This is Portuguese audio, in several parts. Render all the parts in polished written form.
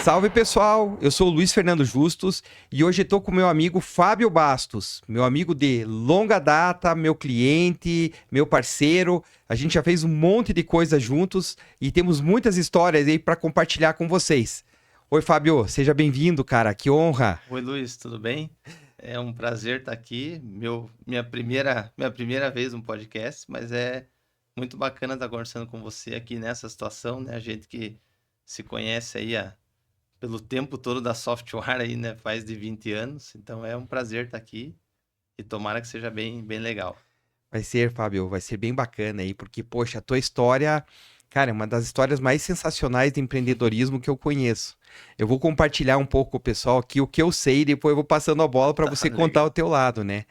Salve pessoal, eu sou o Luiz Fernando Justus e hoje estou com meu amigo Fábio Bastos, meu amigo de longa data, meu cliente, meu parceiro. A gente já fez um monte de coisa juntos e temos muitas histórias aí para compartilhar com vocês. Oi Fábio, seja bem-vindo, cara, que honra. Oi, Luiz, tudo bem? É um prazer estar aqui. Minha primeira vez no podcast, mas é muito bacana estar conversando com você aqui nessa situação, né? A gente que se conhece aí pelo tempo todo da software aí, né? Faz de 20 anos, então é um prazer estar aqui e tomara que seja bem legal. Vai ser, Fábio, vai ser bem bacana aí, porque, poxa, a tua história, cara, é uma das histórias mais sensacionais de empreendedorismo que eu conheço. Eu vou compartilhar um pouco com o pessoal aqui o que eu sei e depois eu vou passando a bola para Tá você contar o legal. teu lado, né?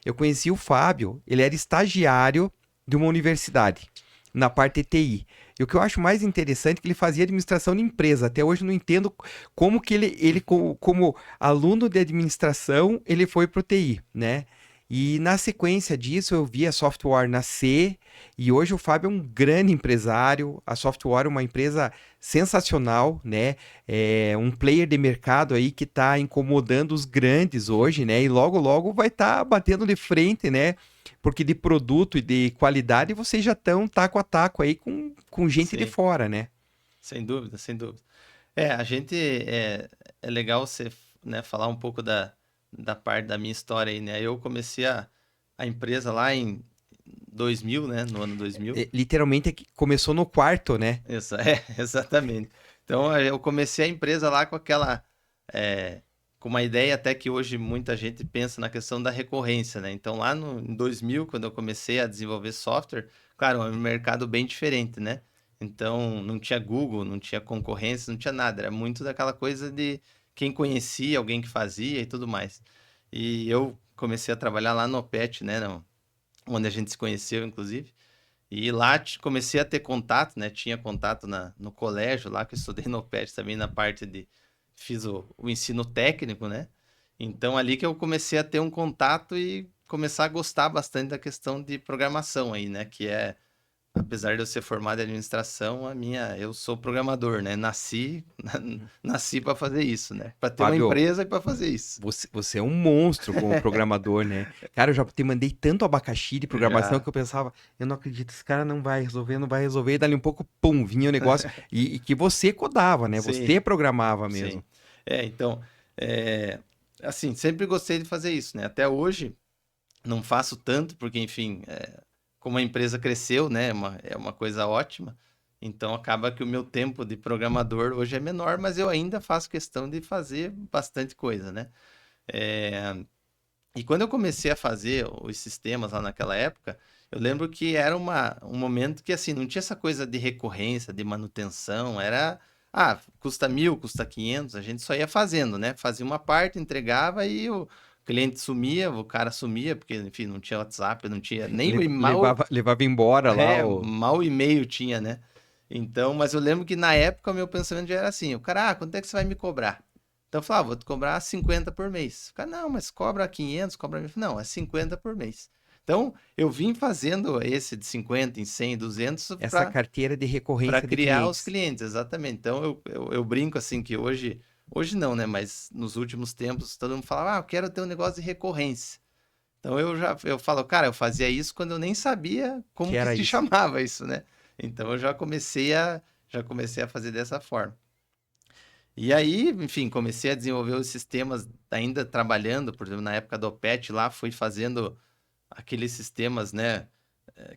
Eu conheci o Fábio, ele era estagiário de uma universidade, na parte de TI. E o que eu acho mais interessante é que ele fazia administração de empresa. Até hoje eu não entendo como que como aluno de administração, ele foi pro TI, né? E na sequência disso, eu vi a Software nascer e hoje o Fábio é um grande empresário. A Software é uma empresa sensacional, né? É um player de mercado aí que está incomodando os grandes hoje, né? E logo, logo vai estar batendo de frente, né? Porque de produto e de qualidade vocês já estão taco a taco aí com gente de Sim, fora, né? sem dúvida, sem dúvida. A gente é legal você, né, falar um pouco da parte da minha história aí, né? Eu comecei a empresa lá em 2000, né? No ano 2000. Literalmente é que começou no quarto, né? Exatamente. Então eu comecei a empresa lá com é, com uma ideia até que hoje muita gente pensa na questão da recorrência, né? Então lá no, em 2000, quando eu comecei a desenvolver software, claro, é um mercado bem diferente, né? Então não tinha Google, não tinha concorrência, não tinha nada. Era muito daquela coisa de quem conhecia, alguém que fazia e tudo mais. E eu comecei a trabalhar lá no Opet, né? Onde a gente se conheceu, inclusive. E lá comecei a ter contato, né? Tinha contato no colégio lá, que eu estudei no PET também na parte de... Fiz o ensino técnico, né? Então, ali que eu comecei a ter um contato e começar a gostar bastante da questão de programação aí, né? Que é, apesar de eu ser formado em administração, eu sou programador, né? Nasci para fazer isso, né? Para ter uma Fábio, empresa e para fazer isso. você é um monstro como programador, né? Cara, eu já te mandei tanto abacaxi de programação Já, que eu pensava, eu não acredito, esse cara não vai resolver, não vai resolver. E dali um pouco, pum, vinha o negócio. E que você codava, né? sim, Você programava sim. mesmo. Então, é, assim, sempre gostei de fazer isso, né? Até hoje, não faço tanto, porque, enfim, como a empresa cresceu, né, é uma coisa ótima. Então, acaba que o meu tempo de programador hoje é menor, mas eu ainda faço questão de fazer bastante coisa, né? É, e quando eu comecei a fazer os sistemas lá naquela época, eu lembro que era um momento que, assim, não tinha essa coisa de recorrência, de manutenção, custa 1.000, custa 500, a gente só ia fazendo, né? Fazia uma parte, entregava e o cliente sumia, o cara sumia, porque, enfim, não tinha WhatsApp, não tinha nem o mal, Levava embora lá o. mal e-mail tinha, né? Então, mas eu lembro que na época o meu pensamento já era assim, o cara, quanto é que você vai me cobrar? Então eu falava, vou te cobrar 50 por mês. O cara, não, mas cobra 500, cobra 1.000. Não, é 50 por mês. Então, eu vim fazendo esse de 50 em 100, 200 Essa para carteira de para recorrência de criar os clientes. clientes, exatamente. Então, eu brinco assim que hoje não, né? Mas nos últimos tempos, todo mundo falava, eu quero ter um negócio de recorrência. Então, eu falo, cara, eu fazia isso quando eu nem sabia Que como que era se isso. chamava isso, né? Então, já comecei a fazer dessa forma. E aí, enfim, comecei a desenvolver os sistemas ainda trabalhando, por exemplo, na época do Opet lá, fui fazendo aqueles sistemas, né,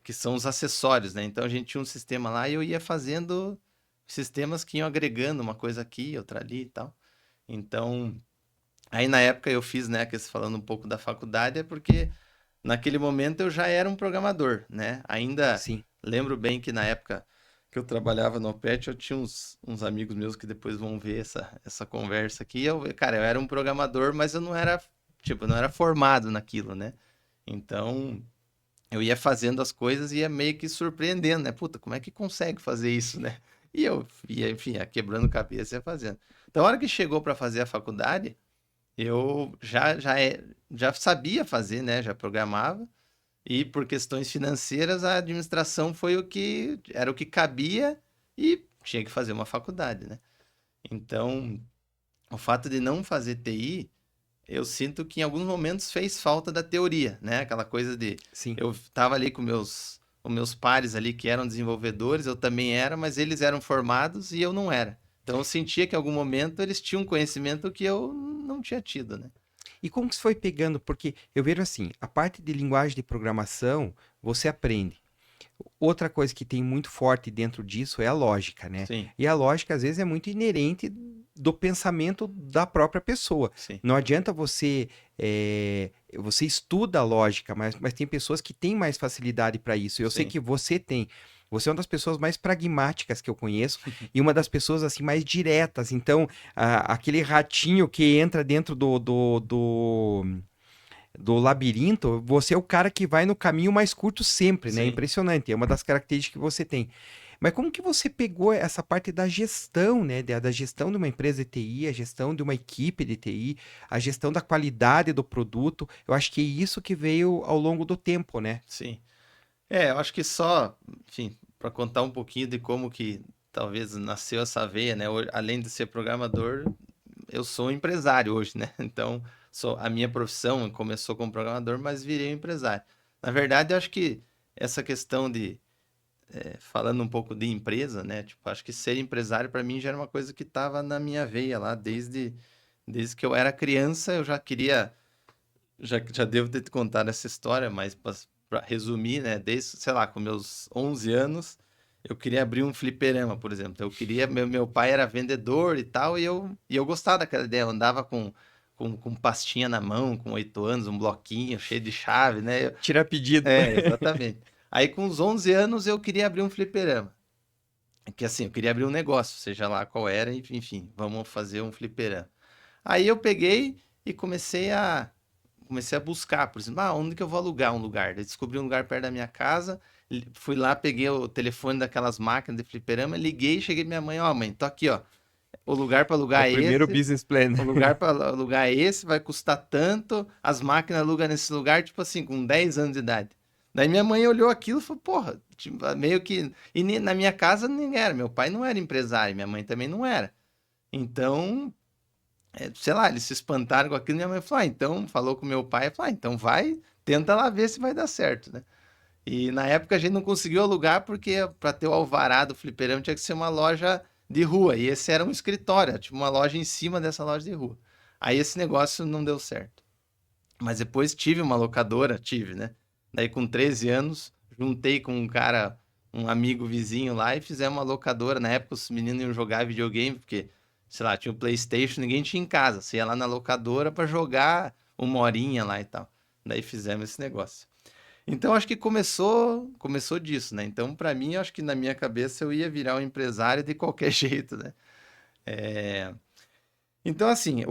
que são os acessórios, né? Então a gente tinha um sistema lá e eu ia fazendo sistemas que iam agregando uma coisa aqui, outra ali e tal. Então, aí na época eu fiz, né, que falando um pouco da faculdade, é porque naquele momento eu já era um programador, né? Ainda Sim. lembro bem que na época que eu trabalhava no Opet, eu tinha uns amigos meus que depois vão ver essa conversa aqui. Cara, eu era um programador, mas eu não era, tipo, não era formado naquilo, né? Então, eu ia fazendo as coisas e ia meio que surpreendendo, né? Puta, como é que consegue fazer isso, né? E eu ia, enfim, ia quebrando cabeça e ia fazendo. Então, a hora que chegou para fazer a faculdade, eu já sabia fazer, né? Já programava. E por questões financeiras, a administração foi era o que cabia e tinha que fazer uma faculdade, né? Então, o fato de não fazer TI, eu sinto que em alguns momentos fez falta da teoria, né? Aquela coisa de Sim. eu estava ali com meus pares ali que eram desenvolvedores, eu também era, mas eles eram formados e eu não era. Então eu sentia que em algum momento eles tinham conhecimento que eu não tinha tido, né? E como que você foi pegando? Porque eu vejo assim, a parte de linguagem de programação, você aprende. Outra coisa que tem muito forte dentro disso é a lógica, né? Sim, E a lógica, às vezes, é muito inerente do pensamento da própria pessoa. sim, Não adianta você. Você estuda a lógica, mas tem pessoas que têm mais facilidade para isso. Eu sei sim, que você tem. Você é uma das pessoas mais pragmáticas que eu conheço e uma das pessoas assim mais diretas. Então, aquele ratinho que entra dentro do labirinto, você é o cara que vai no caminho mais curto sempre, né? sim. Impressionante, é uma das características que você tem. Mas como que você pegou essa parte da gestão, né? Da gestão de uma empresa de TI, a gestão de uma equipe de TI, a gestão da qualidade do produto? Eu acho que é isso que veio ao longo do tempo, né? Sim. É, eu acho que só, enfim, para contar um pouquinho de como que talvez nasceu essa veia, né? Além de ser programador, eu sou um empresário hoje, né? Então, a minha profissão começou como programador, mas virei um empresário. Na verdade, eu acho que essa questão de, falando um pouco de empresa, né? Tipo, acho que ser empresário para mim já era uma coisa que estava na minha veia lá, desde que eu era criança, eu já queria já devo ter te contado essa história, mas para resumir, né? Desde, sei lá, com meus 11 anos, eu queria abrir um fliperama, por exemplo. Eu queria, meu pai era vendedor e tal, e eu gostava daquela ideia. Eu andava com pastinha na mão, com 8 anos, um bloquinho cheio de chave, né? Tirar pedido. Exatamente. Aí, com os 11 anos, eu queria abrir um fliperama. Que assim, eu queria abrir um negócio, seja lá qual era, enfim, vamos fazer um fliperama. Aí eu peguei e comecei a buscar, por exemplo, onde que eu vou alugar um lugar? Daí descobri um lugar perto da minha casa, fui lá, peguei o telefone daquelas máquinas de fliperama, liguei, cheguei pra minha mãe, ó, mãe, tô aqui, ó. O lugar para É alugar o é primeiro esse, business plan. o lugar para alugar é esse, vai custar tanto, as máquinas alugam nesse lugar, tipo assim, com 10 anos de idade. Daí minha mãe olhou aquilo e falou, porra, tipo, meio que. E na minha casa ninguém era. Meu pai não era empresário, minha mãe também não era. Então, sei lá, eles se espantaram com aquilo. Minha mãe falou, então, falou com meu pai, falou, então vai, tenta lá ver se vai dar certo, né? E na época a gente não conseguiu alugar porque para ter o alvará do fliperama tinha que ser uma loja de rua. E esse era um escritório, tipo uma loja em cima dessa loja de rua. Aí esse negócio não deu certo. Mas depois tive uma locadora, tive, né? Daí com 13 anos, juntei com um cara, um amigo vizinho lá e fizemos uma locadora. Na época os meninos iam jogar videogame, porque, sei lá, tinha o PlayStation, ninguém tinha em casa. Você ia lá na locadora para jogar uma horinha lá e tal. Daí fizemos esse negócio. Então acho que começou disso, né? Então para mim, acho que na minha cabeça eu ia virar um empresário de qualquer jeito, né? Então assim,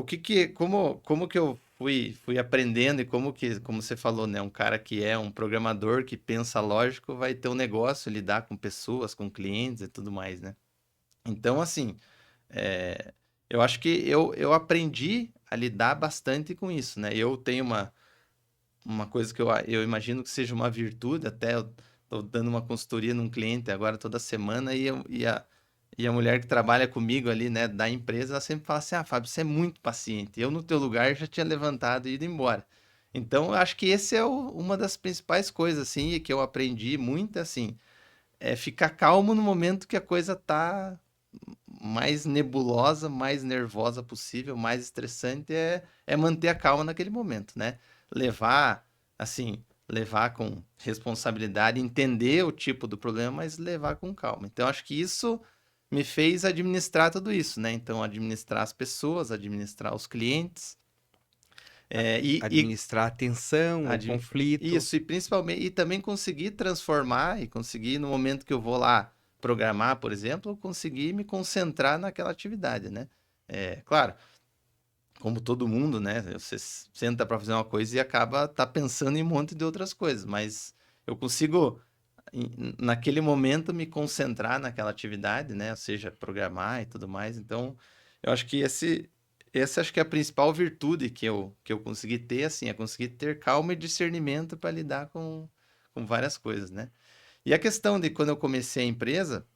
como que eu fui aprendendo e como você falou, né? Um cara que é um programador que pensa lógico vai ter um negócio, lidar com pessoas, com clientes e tudo mais, né? Então assim, é, eu acho que eu aprendi a lidar bastante com isso, né? Eu tenho uma coisa que eu imagino que seja uma virtude, até eu tô dando uma consultoria num cliente agora toda semana e a mulher que trabalha comigo ali, né, da empresa, ela sempre fala assim, Fábio, você é muito paciente, eu no teu lugar já tinha levantado e ido embora. Então, eu acho que esse é uma das principais coisas, assim, e que eu aprendi muito, assim, é ficar calmo no momento que a coisa tá mais nebulosa, mais nervosa possível, mais estressante é manter a calma naquele momento, né? Levar, assim, levar com responsabilidade, entender o tipo do problema, mas levar com calma. Então, acho que isso me fez administrar tudo isso, né? Então, administrar as pessoas, administrar os clientes, e Administrar a tensão, o conflito. isso, e principalmente, e também conseguir transformar e conseguir, no momento que eu vou lá programar, por exemplo, eu conseguir me concentrar naquela atividade, né? Claro, como todo mundo, né? Você senta para fazer uma coisa e acaba pensando em um monte de outras coisas, mas eu consigo, naquele momento, me concentrar naquela atividade, né? Ou seja, programar e tudo mais. Então, eu acho que essa acho que é a principal virtude que eu consegui ter, assim, é conseguir ter calma e discernimento para lidar com várias coisas, né? E a questão de quando eu comecei a empresa,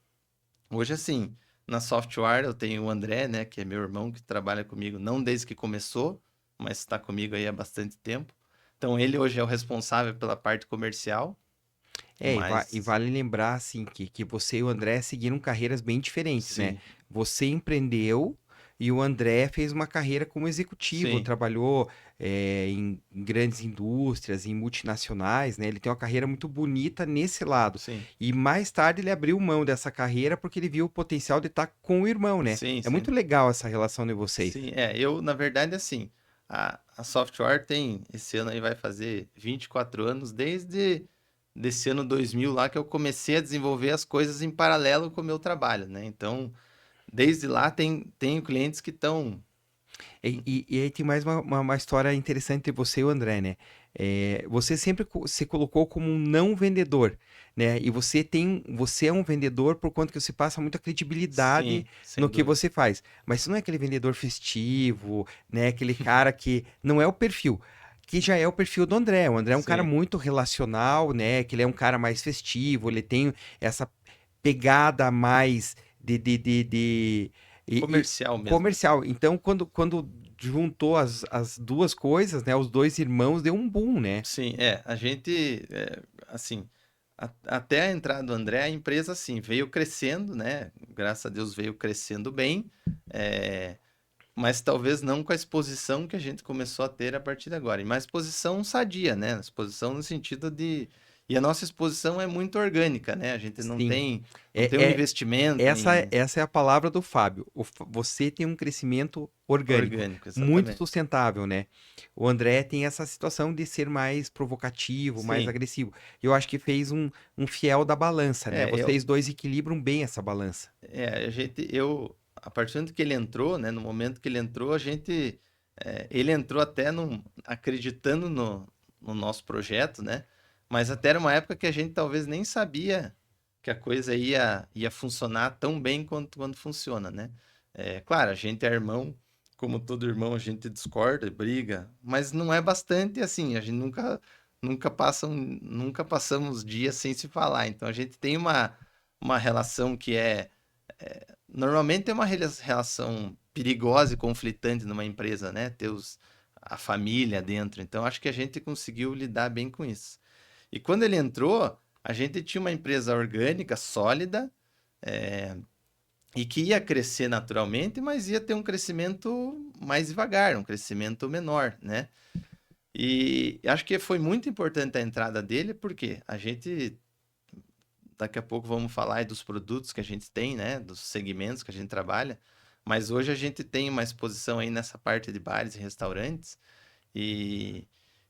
hoje, assim, na software eu tenho o André, né, que é meu irmão que trabalha comigo, não desde que começou, mas está comigo aí há bastante tempo. Então ele hoje é o responsável pela parte comercial, E mas vale lembrar, assim, que você e o André seguiram carreiras bem diferentes, né? sim, Você empreendeu e o André fez uma carreira como executivo, sim, trabalhou em grandes indústrias, em multinacionais, né? Ele tem uma carreira muito bonita nesse lado. sim, E mais tarde ele abriu mão dessa carreira porque ele viu o potencial de estar com o irmão, né? sim, É muito sim. legal essa relação de vocês. Sim, eu, na verdade, assim, a software tem, esse ano aí vai fazer 24 anos, desde desse ano 2000 lá que eu comecei a desenvolver as coisas em paralelo com o meu trabalho, né? Então, desde lá tenho clientes que estão... E aí tem mais uma história interessante entre você e o André, né? Você sempre se colocou como um não vendedor, né? E você é um vendedor por conta que você passa muita credibilidade Sim, sem no que dúvida. você faz. Mas você não é aquele vendedor festivo, né? Aquele cara que não é o perfil, que já é o perfil do André. O André é um cara Sim, muito relacional, né? Que ele é um cara mais festivo, ele tem essa pegada mais e comercial mesmo, né? comercial. Então, quando juntou as duas coisas, né? Os dois irmãos, deu um boom, né? Sim, a gente, assim, até a entrada do André, a empresa, assim, veio crescendo, né? Graças a Deus veio crescendo bem. é, Mas talvez não com a exposição que a gente começou a ter a partir de agora. E mais exposição sadia, né? Exposição no sentido de. E a nossa exposição é muito orgânica, né? A gente não Sim. tem, não tem um É, é, investimento essa, em essa é a palavra do Fábio. Você tem um crescimento orgânico, orgânico, muito exatamente. sustentável, né? O André tem essa situação de ser mais provocativo, mais Sim. agressivo. Eu acho que fez um fiel da balança, né? É, eu, Vocês dois equilibram bem essa balança. a partir do momento que ele entrou, né? No momento que ele entrou, ele entrou até acreditando no nosso projeto, né? Mas até era uma época que a gente talvez nem sabia que a coisa ia funcionar tão bem quanto funciona, né? Claro, a gente é irmão, como todo irmão, a gente discorda, briga, mas não é bastante assim, a gente nunca passamos dias sem se falar. Então a gente tem uma relação que normalmente é uma relação perigosa e conflitante numa empresa, né? A família dentro. Então acho que a gente conseguiu lidar bem com isso. E quando ele entrou, a gente tinha uma empresa orgânica, sólida, é, e que ia crescer naturalmente, mas ia ter um crescimento mais devagar, um crescimento menor, né? E acho que foi muito importante a entrada dele, porque daqui a pouco vamos falar aí dos produtos que a gente tem, né? Dos segmentos que a gente trabalha. Mas hoje a gente tem uma exposição aí nessa parte de bares e restaurantes. E,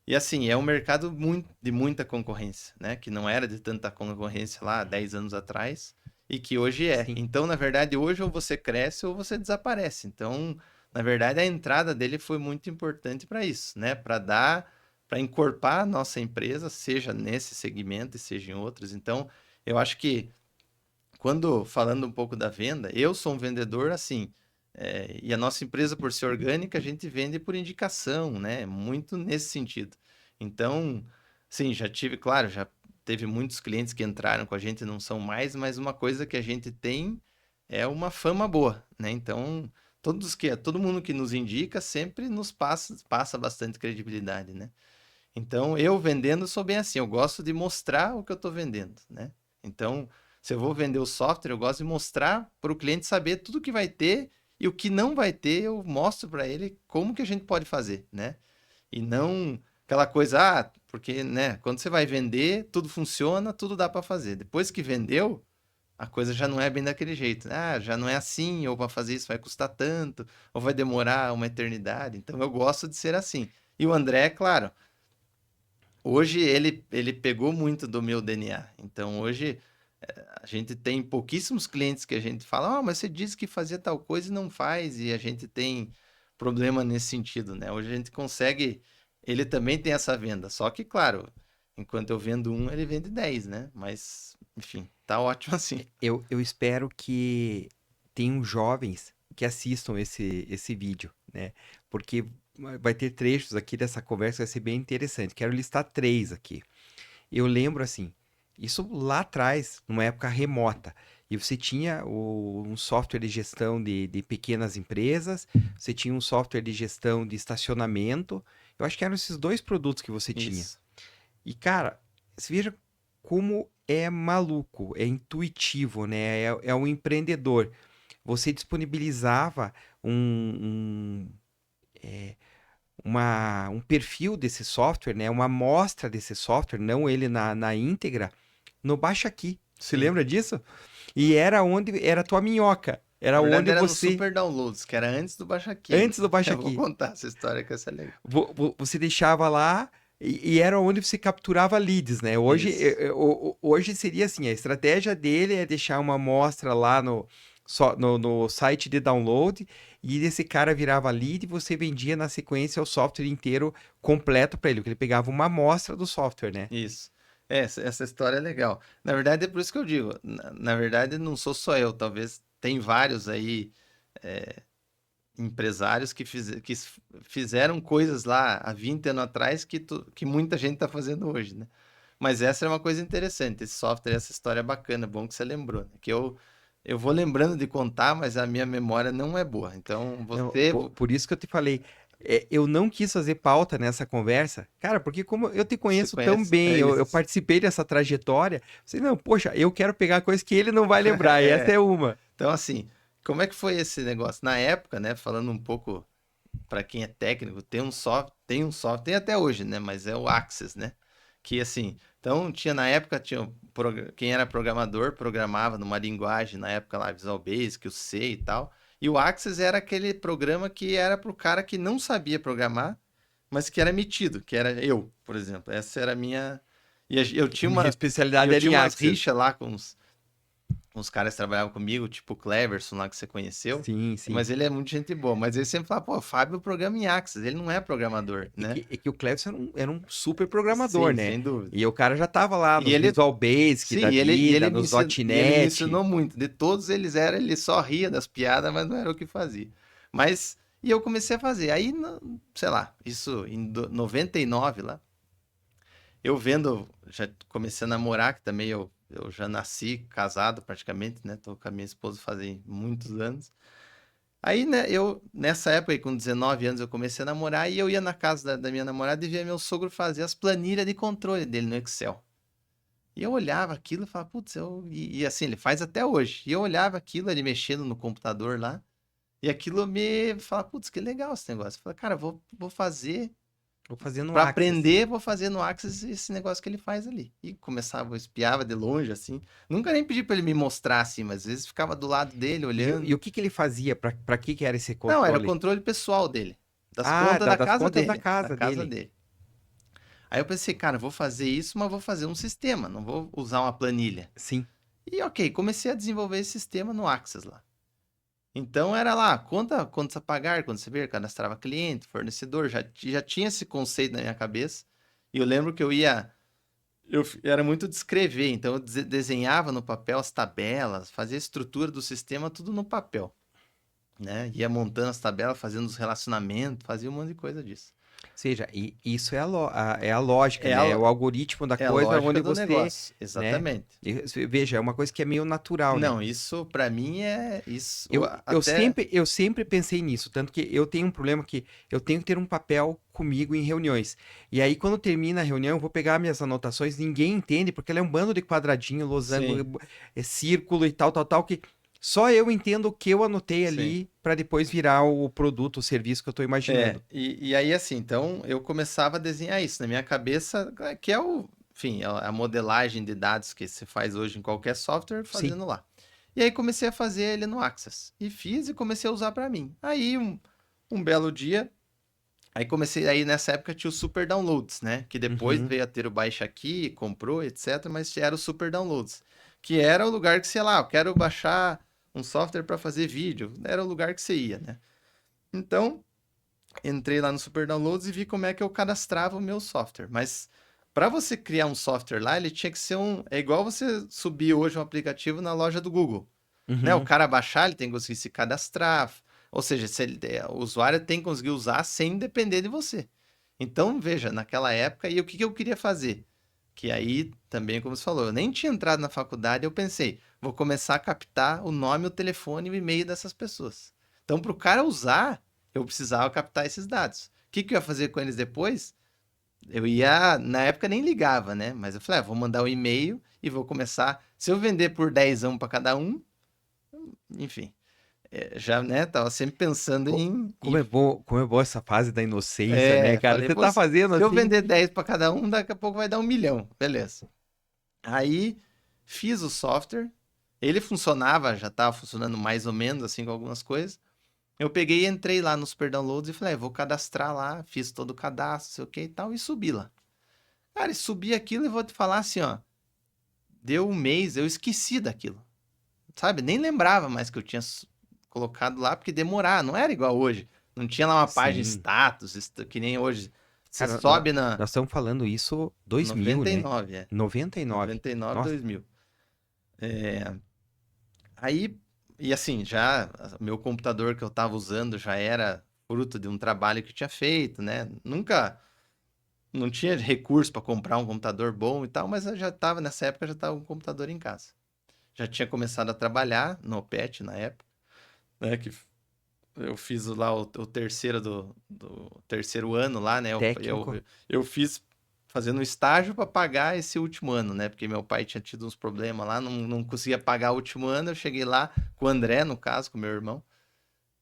e assim, é um mercado de muita concorrência, né? Que não era de tanta concorrência lá há 10 anos atrás e que hoje é. Sim. Então, na verdade, hoje ou você cresce ou você desaparece. Então, na verdade, a entrada dele foi muito importante para isso, né? Para encorpar a nossa empresa, seja nesse segmento e seja em outros. Então, eu acho que quando falando um pouco da venda, eu sou um vendedor assim, e a nossa empresa, por ser orgânica, a gente vende por indicação, né? Muito nesse sentido. Então, sim, claro, já teve muitos clientes que entraram com a gente e não são mais, mas uma coisa que a gente tem é uma fama boa, né? Então, todo mundo que nos indica sempre nos passa bastante credibilidade, né? Então, eu vendendo sou bem assim, eu gosto de mostrar o que eu estou vendendo, né? Então, se eu vou vender o software, eu gosto de mostrar para o cliente saber tudo que vai ter e o que não vai ter, eu mostro para ele como que a gente pode fazer, né? E não aquela coisa, porque, né, quando você vai vender, tudo funciona, tudo dá para fazer. Depois que vendeu, a coisa já não é bem daquele jeito. Ah, já não é assim, ou para fazer isso vai custar tanto, ou vai demorar uma eternidade. Então, eu gosto de ser assim. E o André, claro, hoje ele pegou muito do meu DNA. Então hoje a gente tem pouquíssimos clientes que a gente fala, mas você disse que fazia tal coisa e não faz, e a gente tem problema nesse sentido, né? Hoje a gente consegue, ele também tem essa venda, só que, claro, enquanto eu vendo um, ele vende 10, né? Mas, enfim, tá ótimo assim. Eu espero que tenham jovens que assistam esse vídeo, né? Porque vai ter trechos aqui dessa conversa que vai ser bem interessante. Quero listar três aqui. Eu lembro assim, isso lá atrás, numa época remota, E você tinha um software de gestão de pequenas empresas, você tinha um software de gestão de estacionamento. Eu acho que eram esses dois produtos que você tinha. Isso. E, cara, você veja como é maluco, é intuitivo, né? É um empreendedor. Você disponibilizava um perfil desse software, né? Uma amostra desse software, não ele na íntegra, no Baixa Aqui. Você Sim. lembra disso? E era onde era a tua minhoca. Na Era verdade, onde era no você, Super Downloads, que era antes do Baixa Aqui ainda. antes do Baixa Eu vou Aqui, contar essa história que essa é legal. você deixava lá e era onde você capturava leads, né? Hoje, Isso. hoje seria assim, a estratégia dele é deixar uma amostra lá no site de download e esse cara virava lead e você vendia na sequência o software inteiro completo para ele, porque ele pegava uma amostra do software, né? Isso. Essa história é legal. Na verdade, é por isso que eu digo. Na verdade, não sou só eu. Talvez tem vários aí empresários que fizeram coisas lá há 20 anos atrás que muita gente está fazendo hoje, né? Mas essa é uma coisa interessante. Esse software, essa história é bacana. Bom que você lembrou, né? Que eu vou lembrando de contar, mas a minha memória não é boa. Então, Não, você... por isso que eu te falei, eu não quis fazer pauta nessa conversa, cara, porque como eu te Você conheço tão conhece? bem, É eu isso. participei dessa trajetória, você, não, poxa, eu quero pegar coisa que ele não vai lembrar, e essa É. é uma. Então, assim, como é que foi esse negócio? Na época, né, falando um pouco para quem é técnico, tem até hoje, né, mas é o Access, né? Que assim, então tinha na época, quem era programador programava numa linguagem, na época lá, Visual Basic, o C e tal. E o Access era aquele programa que era para o cara que não sabia programar, mas que era metido, que era eu, por exemplo. Essa era a minha. Eu tinha Minha especialidade eu era tinha em umas Access. rixas lá com uns caras que trabalhavam comigo, tipo o Cleverson lá que você conheceu, Sim, sim. mas ele é muito gente boa. Mas ele sempre fala, pô, Fábio programa em Axis, ele não é programador, né? É que o Cleves era um super programador, Sim, né? sem dúvida. E o cara já tava lá E nos ele, Visual Basic sim, da vida, me nos ensinou, e ele me .NET. ensinou muito. De todos ele só ria das piadas, mas não era o que fazia. Mas, e eu comecei a fazer. Aí, sei lá, isso em 99 lá, eu vendo, já comecei a namorar, que também eu já nasci casado praticamente, né? Tô com a minha esposa fazem muitos anos. Aí, né, nessa época aí, com 19 anos, eu comecei a namorar e eu ia na casa da minha namorada e via meu sogro fazer as planilhas de controle dele no Excel. E eu olhava aquilo e falava, putz, e assim, ele faz até hoje. E eu olhava aquilo, ele mexendo no computador lá, e aquilo me falava, putz, que legal esse negócio. Eu falei, cara, vou fazer. Vou fazer no Pra Access. aprender, vou fazer no Axis esse negócio que ele faz ali. E começava, eu espiava de longe, assim. Nunca nem pedi pra ele me mostrar, assim, mas às vezes ficava do lado dele, E olhando. o que que ele fazia? Pra que era esse Não, era o controle? controle pessoal dele. Das Ah, contas da das casa contas da dele. Da casa casa dele. dele. Aí eu pensei, cara, vou fazer isso, mas vou fazer um sistema, não vou usar uma planilha. Sim. E ok, comecei a desenvolver esse sistema no Axis lá. Então era lá, contas a pagar, quando você vê, cadastrava cliente, fornecedor, já tinha esse conceito na minha cabeça. E eu lembro que eu era muito de escrever, então eu desenhava no papel as tabelas, fazia a estrutura do sistema, tudo no papel, né? Ia montando as tabelas, fazendo os relacionamentos, fazia um monte de coisa disso. Seja, isso é é a lógica, É a, né? É o algoritmo da é a coisa lógica onde do você, negócio, né? exatamente. Veja, é uma coisa que é meio natural, né? Não, isso pra mim é isso Eu até eu sempre pensei nisso, tanto que eu tenho um problema que eu tenho que ter um papel comigo em reuniões. E aí, quando termina a reunião, eu vou pegar minhas anotações, ninguém entende, porque ela é um bando de quadradinho, sim, losango, círculo e tal, que só eu entendo o que eu anotei sim. ali para depois virar o produto, o serviço que eu estou imaginando. E aí assim, então eu começava a desenhar isso na minha cabeça, que é enfim, a modelagem de dados que se faz hoje em qualquer software, Sim. fazendo lá. E aí comecei a fazer ele no Access. E fiz e comecei a usar para mim. Aí um belo dia, aí nessa época tinha o Super Downloads, né? Que depois Uhum. veio a ter o Baixa Aqui, comprou, etc. Mas era o Super Downloads. Que era o lugar que, sei lá, eu quero baixar um software para fazer vídeo. Era o lugar que você ia, né? Então, entrei lá no Super Downloads e vi como é que eu cadastrava o meu software. Mas para você criar um software lá, ele tinha que ser É igual você subir hoje um aplicativo na loja do Google, né? O Uhum. cara baixar, ele tem que conseguir se cadastrar. Ou seja, o usuário tem que conseguir usar sem depender de você. Então, veja, naquela época, e o que eu queria fazer? Que aí, também, como você falou, eu nem tinha entrado na faculdade, eu pensei, vou começar a captar o nome, o telefone e o e-mail dessas pessoas. Então, para o cara usar, eu precisava captar esses dados. O que que eu ia fazer com eles depois? Eu ia, na época nem ligava, né? Mas eu falei, vou mandar o e-mail e vou começar. Se eu vender por 10 para cada um, enfim, já, né, tava sempre pensando em, Como é bom essa fase da inocência, né, cara? falei, Você pô, tá fazendo se eu assim. vender 10 para cada um, daqui a pouco vai dar 1 milhão, beleza. Aí fiz o software, ele funcionava, já estava funcionando mais ou menos assim com algumas coisas. Eu peguei e entrei lá no Super Downloads e falei, vou cadastrar lá, fiz todo o cadastro, sei o que e tal, e subi lá. Cara, e subi aquilo e vou te falar assim, ó, deu um mês, eu esqueci daquilo, sabe? Nem lembrava mais que eu tinha colocado lá, porque demorar, não era igual hoje. Não tinha lá uma página Sim. status, que nem hoje. Você Cara, sobe na nós estamos falando isso 2000, né? 99, 99. 99, Nossa, 2000. Aí, e assim, já meu computador que eu tava usando já era fruto de um trabalho que eu tinha feito, né? Nunca, não tinha recurso para comprar um computador bom e tal, mas eu já tava, nessa época, já tava com um computador em casa. Já tinha começado a trabalhar no PET na época, né? Que eu fiz lá o terceiro do terceiro ano lá, né? técnico. Eu fiz fazendo um estágio para pagar esse último ano, né? Porque meu pai tinha tido uns problemas lá, não conseguia pagar o último ano. Eu cheguei lá com o André, no caso, com meu irmão.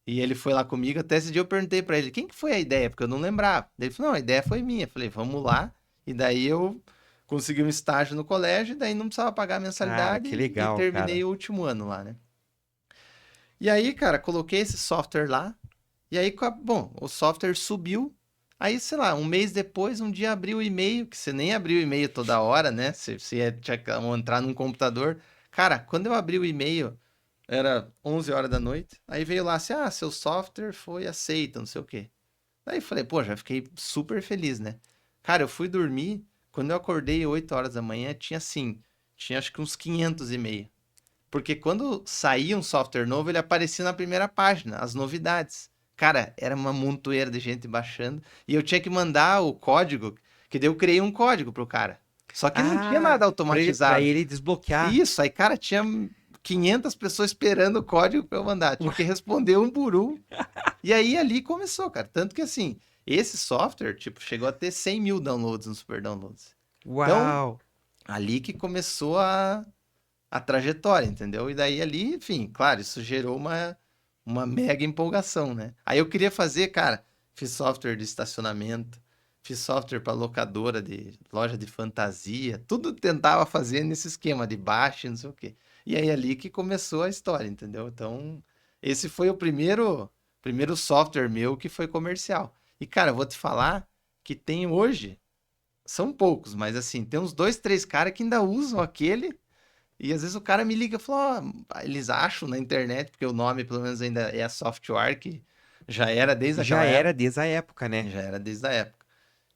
E ele foi lá comigo. Até esse dia eu perguntei para ele, quem que foi a ideia? Porque eu não lembrava. Ele falou, não, a ideia foi minha. Eu falei, vamos lá. E daí eu consegui um estágio no colégio, e daí não precisava pagar a Cara, mensalidade que e legal, terminei cara. o último ano lá, né? E aí, cara, coloquei esse software lá. E aí, bom, o software subiu. Aí, sei lá, um mês depois, um dia abriu o e-mail, que você nem abriu o e-mail toda hora, né? Você tinha que entrar num computador. Cara, quando eu abri o e-mail, era 11 horas da noite. Aí veio lá assim: seu software foi aceito, não sei o quê. Aí eu falei, pô, já fiquei super feliz, né? Cara, eu fui dormir. Quando eu acordei 8 horas da manhã, tinha assim, tinha acho que uns 500 e-mails. Porque quando saía um software novo, ele aparecia na primeira página, as novidades. Cara, era uma montoeira de gente baixando. E eu tinha que mandar o código, que daí eu criei um código pro cara. Só que não tinha Ah, nada pra automatizado. ele desbloquear. Isso, aí, cara, tinha 500 pessoas esperando o código pra eu mandar. Tinha que responder um por um. E aí ali começou, cara. Tanto que assim, esse software, tipo, chegou a ter 100 mil downloads no Super Downloads. Então, Uau! ali que começou a trajetória, entendeu? E daí ali, enfim, claro, isso gerou uma mega empolgação, né? Aí eu queria fazer, cara, fiz software de estacionamento, fiz software para locadora de loja de fantasia, tudo tentava fazer nesse esquema de baixa, não sei o quê. E aí ali que começou a história, entendeu? Então, esse foi o primeiro software meu que foi comercial. E cara, eu vou te falar que tem hoje, são poucos, mas assim, tem uns dois, três caras que ainda usam aquele e às vezes o cara me liga e fala, ó, eles acham na internet, porque o nome pelo menos ainda é a Software, que já era desde Já aquela era época. desde a época, né? Já era desde a época.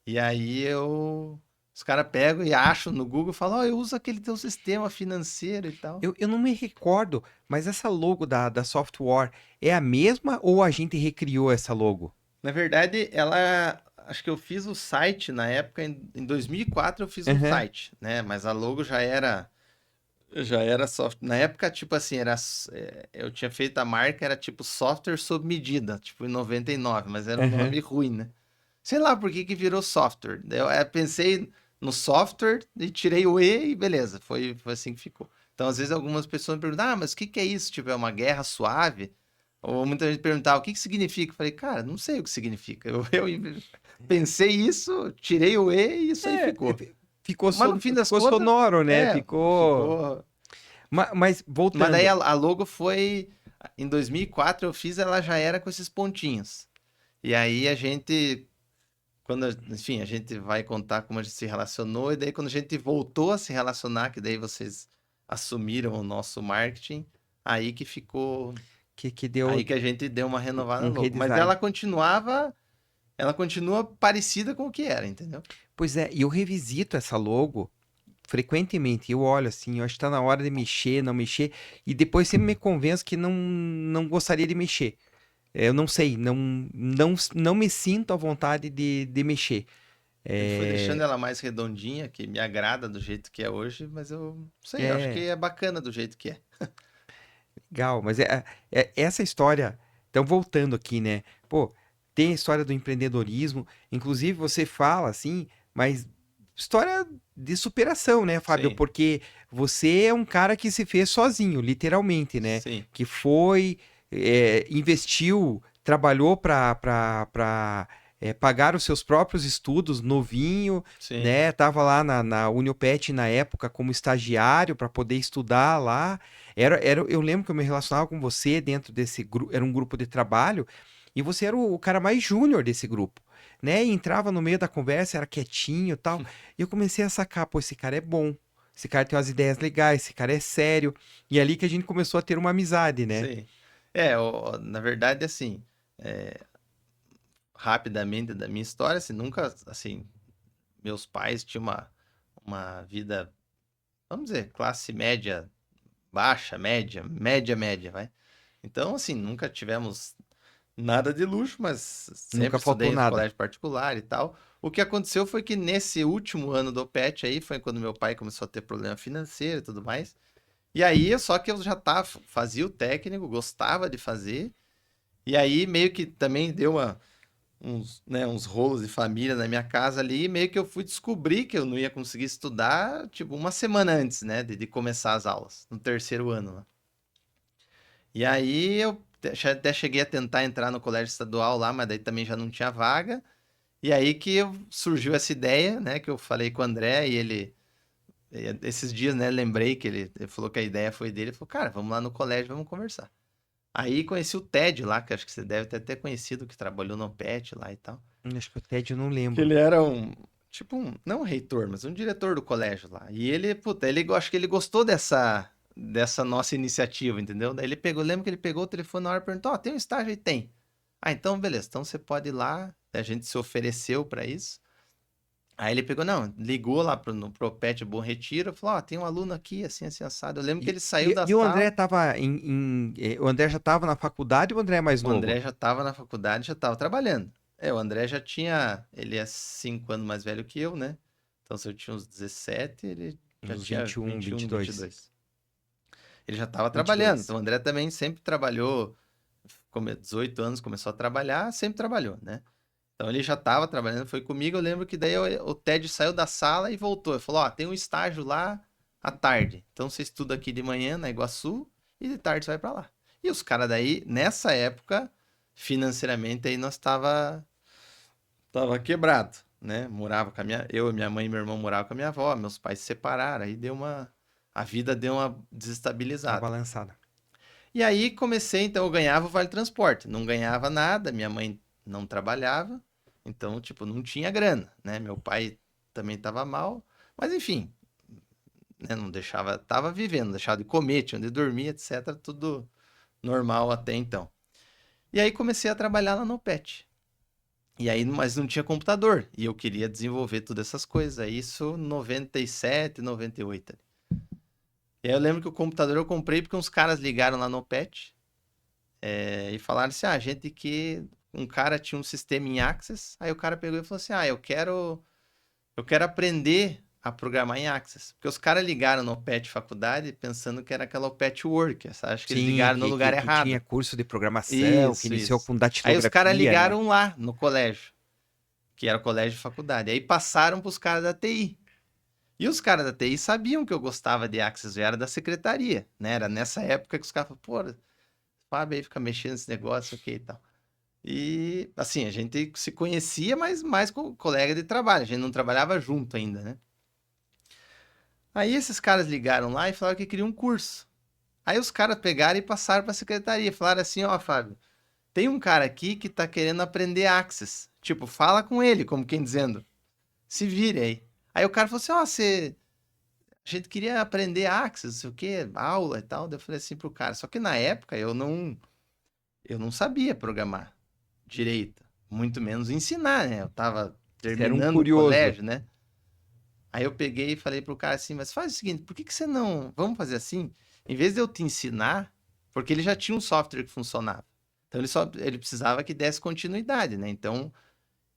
E aí os caras pegam e acham no Google e falam, ó, eu uso aquele teu sistema financeiro e tal. Eu não me recordo, mas essa logo da Software é a mesma ou a gente recriou essa logo? Na verdade, acho que eu fiz o site na época, em 2004 eu fiz um Aham. site, né? Mas a logo já era software. Na época, tipo assim, eu tinha feito a marca, era tipo software sob medida, tipo em 99, mas era um Aham. nome ruim, né? Sei lá por que que virou software. Daí eu pensei no software e tirei o E e beleza, foi assim que ficou. Então, às vezes, algumas pessoas me perguntam, mas o que que é isso? Tipo, é uma guerra suave? Ou muita gente perguntava, o que que significa? Eu falei, cara, não sei o que significa. Eu pensei isso, tirei o E e isso aí ficou. Ficou, Mas no fim das ficou contas, sonoro, né? Ficou. ficou. Mas Mas daí voltando. a logo foi. Em 2004 eu fiz, ela já era com esses pontinhos. E aí a gente. Enfim, a gente vai contar como a gente se relacionou. E daí quando a gente voltou a se relacionar, que daí vocês assumiram o nosso marketing, aí que ficou. Que deu Aí que a gente deu uma renovada um logo. Mas redesign. ela continuava. Ela continua parecida com o que era, entendeu? Pois é, e eu revisito essa logo frequentemente. Eu olho assim, eu acho que tá na hora de mexer, não mexer, e depois sempre me convenço que não gostaria de mexer. Eu não sei, não me sinto à vontade de mexer. Ele foi deixando ela mais redondinha, que me agrada do jeito que é hoje, mas eu não sei, eu acho que É, é bacana do jeito que é. legal, mas é essa história. Então, voltando aqui, né? Pô, tem a história do empreendedorismo, inclusive você fala assim, mas história de superação, né, Fábio? Sim, Porque você é um cara que se fez sozinho, literalmente, né? sim, Que foi, investiu, trabalhou para pagar os seus próprios estudos, novinho, sim. né? Tava lá na Uniopet na época como estagiário para poder estudar lá. Eu lembro que eu me relacionava com você dentro desse grupo, era um grupo de trabalho, e você era o cara mais júnior desse grupo, né? E entrava no meio da conversa, era quietinho e tal. E eu comecei a sacar, pô, esse cara é bom. Esse cara tem umas ideias legais, esse cara é sério. E é ali que a gente começou a ter uma amizade, né? Sim. Na verdade, assim, é, rapidamente da minha história, assim, nunca, assim, meus pais tinham uma vida, vamos dizer, classe média, baixa, média, média, média, vai. Então, assim, nunca tivemos nada de luxo, mas Nunca sempre faltou estudei em nada. colégio particular e tal. O que aconteceu foi que nesse último ano do PET aí, foi quando meu pai começou a ter problema financeiro e tudo mais. E aí, só que eu já tava, fazia o técnico, gostava de fazer, e aí meio que também deu uns rolos de família na minha casa ali, e meio que eu fui descobrir que eu não ia conseguir estudar, tipo, uma semana antes, né, de começar as aulas, no terceiro ano, né? E aí eu até cheguei a tentar entrar no colégio estadual lá, mas daí também já não tinha vaga. E aí que surgiu essa ideia, né, que eu falei com o André, e esses dias, né, lembrei que ele falou que a ideia foi dele, ele falou, cara, vamos lá no colégio, vamos conversar. Aí conheci o Ted lá, que acho que você deve ter até conhecido, que trabalhou no PET lá e tal. Acho que o Ted eu não Que lembro. ele era tipo não um reitor, mas um diretor do colégio lá. E ele, puta, acho que ele gostou dessa nossa iniciativa, entendeu? Daí ele pegou, lembro que ele pegou o telefone na hora e perguntou, ó, tem um estágio aí? Tem. Ah, então beleza, então você pode ir lá, a gente se ofereceu para isso. Aí ele pegou, não, ligou lá no Propet Bom Retiro, falou, ó, tem um aluno aqui, assim, assim, assado. Eu lembro que E, ele saiu e, da e o André sala, tava o André já tava na faculdade ou o André é mais o novo? André já estava na faculdade, já estava trabalhando. O André já tinha, ele é 5 anos mais velho que eu, né? Então se eu tinha uns 17, ele já Uns tinha 21, 21, 22. 22. Ele já estava trabalhando. 22. Então o André também sempre trabalhou, 18 anos começou a trabalhar, sempre trabalhou, né? Então ele já estava trabalhando, foi comigo. Eu lembro que daí o Ted saiu da sala e voltou. Ele falou: ó, tem um estágio lá à tarde. Então você estuda aqui de manhã na Iguaçu e de tarde você vai para lá. E os caras daí, nessa época, financeiramente aí nós tava quebrado, né? Morava com a eu, minha mãe e meu irmão moravam com a minha avó, meus pais se separaram, aí a vida deu uma Uma desestabilizada. balançada. E aí comecei, então eu ganhava o Vale Transporte, não ganhava nada, minha mãe não trabalhava, então, tipo, não tinha grana, né? Meu pai também tava mal, mas enfim, né? Não deixava, tava vivendo, não deixava de comer, tinha onde dormir, etc, tudo normal até então. E aí comecei a trabalhar lá no PET. E aí, mas não tinha computador, e eu queria desenvolver todas essas coisas, aí isso 97, 98. E aí eu lembro que o computador eu comprei porque uns caras ligaram lá no PET, e falaram assim: ah, a gente que. Um cara tinha um sistema em Access, aí o cara pegou e falou assim: ah, eu quero aprender a programar em Access. Porque os caras ligaram no PET faculdade pensando que era aquela patchwork. Acho que eles Sim, ligaram no lugar que tinha errado. curso de programação, que Isso, iniciou isso. com Aí os caras datilografia, né? ligaram lá no colégio, que era o colégio de faculdade. Aí passaram pros caras da TI. E os caras da TI sabiam que eu gostava de Access, eu era da secretaria, né? Era nessa época que os caras falaram, pô, Fábio aí fica mexendo nesse negócio aqui e tal. E, assim, a gente se conhecia, mas mais com colega de trabalho. A gente não trabalhava junto ainda, né? Aí esses caras ligaram lá e falaram que queriam um curso. Aí os caras pegaram e passaram para a secretaria. Falaram assim: ó, Fábio, tem um cara aqui que tá querendo aprender Access. Tipo, fala com ele, como quem dizendo, se vire aí. Aí o cara falou assim: ó, a gente queria aprender Access, não sei o quê, aula e tal. Daí eu falei assim pro cara. Só que na época eu não sabia programar direito, muito menos ensinar, né? Eu tava Você era um terminando o curioso. colégio, né? Aí eu peguei e falei pro cara assim, mas faz o seguinte, por que que você não, vamos fazer assim? Em vez de eu te ensinar, porque ele já tinha um software que funcionava. Então ele precisava que desse continuidade, né? Então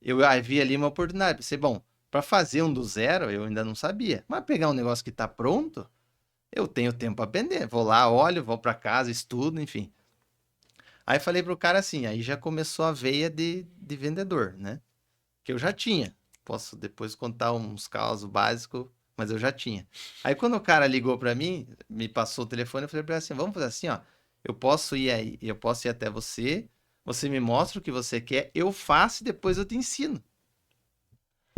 eu vi ali uma oportunidade, pensei, bom, Para fazer um do zero, eu ainda não sabia. Mas pegar um negócio que tá pronto, eu tenho tempo para aprender. Vou lá, olho, vou para casa, estudo, enfim. Aí falei pro cara assim, aí já começou a veia de vendedor, né? Que eu já tinha. Posso depois contar uns causos básicos, mas eu já tinha. Aí quando o cara ligou para mim, me passou o telefone, eu falei para ele assim, vamos fazer assim, ó, eu posso ir até você, você me mostra o que você quer, eu faço e depois eu te ensino.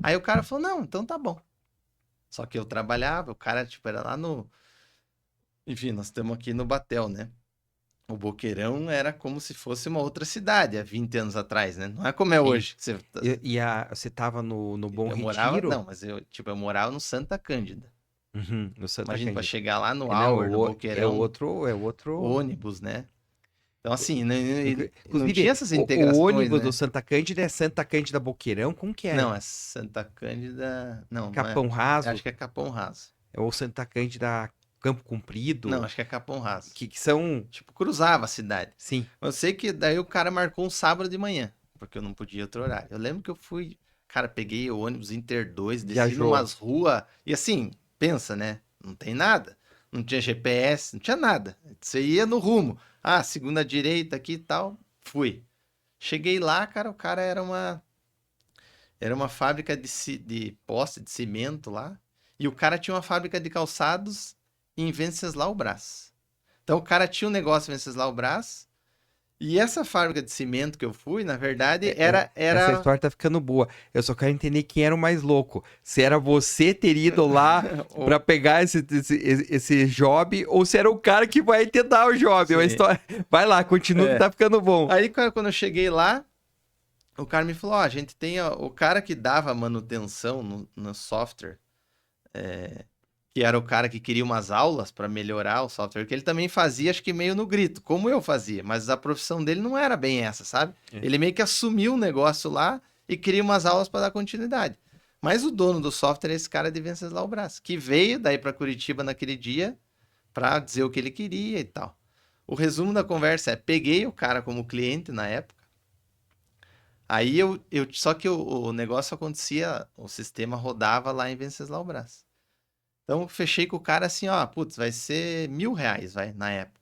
Aí o cara falou, não, então tá bom. Só que eu trabalhava, o cara, tipo, era lá no... Enfim, nós estamos aqui no Batel, né? O Boqueirão era como se fosse uma outra cidade há 20 anos atrás, né? Não é como é Sim. hoje. Você, Você tava no Bom eu morava, Retiro? não, mas eu morava no Santa Cândida. Uhum, no Santa Imagina, para Cândida. chegar lá no Não, Auer, no Boqueirão, é outro. ônibus, né? Então, assim, não Inclusive, tinha essas o integrações, ônibus do né? Santa Cândida é Santa Cândida Boqueirão? Como que é? Não, é Santa Cândida. Não, não é. Capão Raso? Acho que é Capão Raso. Ou Santa Cândida Campo Não, Comprido? acho que é Capão Raso. Que são. Tipo, cruzava a cidade. Sim. Eu sei que daí o cara marcou um sábado de manhã, porque eu não podia outro horário. Eu lembro que eu fui, cara, peguei o ônibus Inter 2, desci Viajou. numas ruas, e assim, pensa, né? Não tem nada. Não tinha GPS, não tinha nada. Você ia no rumo. Ah, segunda direita aqui e tal. Fui. Cheguei lá, cara, o cara era uma fábrica de poste de cimento lá, e o cara tinha uma fábrica de calçados em Venceslau Brás. Então o cara tinha um negócio em Venceslau Brás, e essa fábrica de cimento que eu fui, na verdade, Essa era... história tá ficando boa. Eu só quero entender quem era o mais louco. Se era você ter ido lá pra o- pegar esse job, ou se era o cara que vai te dar o job. É uma Sim. história... Vai lá, continua que É. tá ficando bom. Aí, cara, quando eu cheguei lá, o cara me falou, ó, a gente tem o cara que dava manutenção no software, que era o cara que queria umas aulas para melhorar o software, que ele também fazia, acho que meio no grito, como eu fazia, mas a profissão dele não era bem essa, sabe? É. Ele meio que assumiu o negócio lá e queria umas aulas para dar continuidade. Mas o dono do software é esse cara de Venceslau Brás, que veio daí para Curitiba naquele dia para dizer o que ele queria e tal. O resumo da conversa é: peguei o cara como cliente na época. Aí só que o negócio acontecia, o sistema rodava lá em Venceslau Brás. Então eu fechei com o cara assim, ó, putz, vai ser R$ 1.000, vai, na época.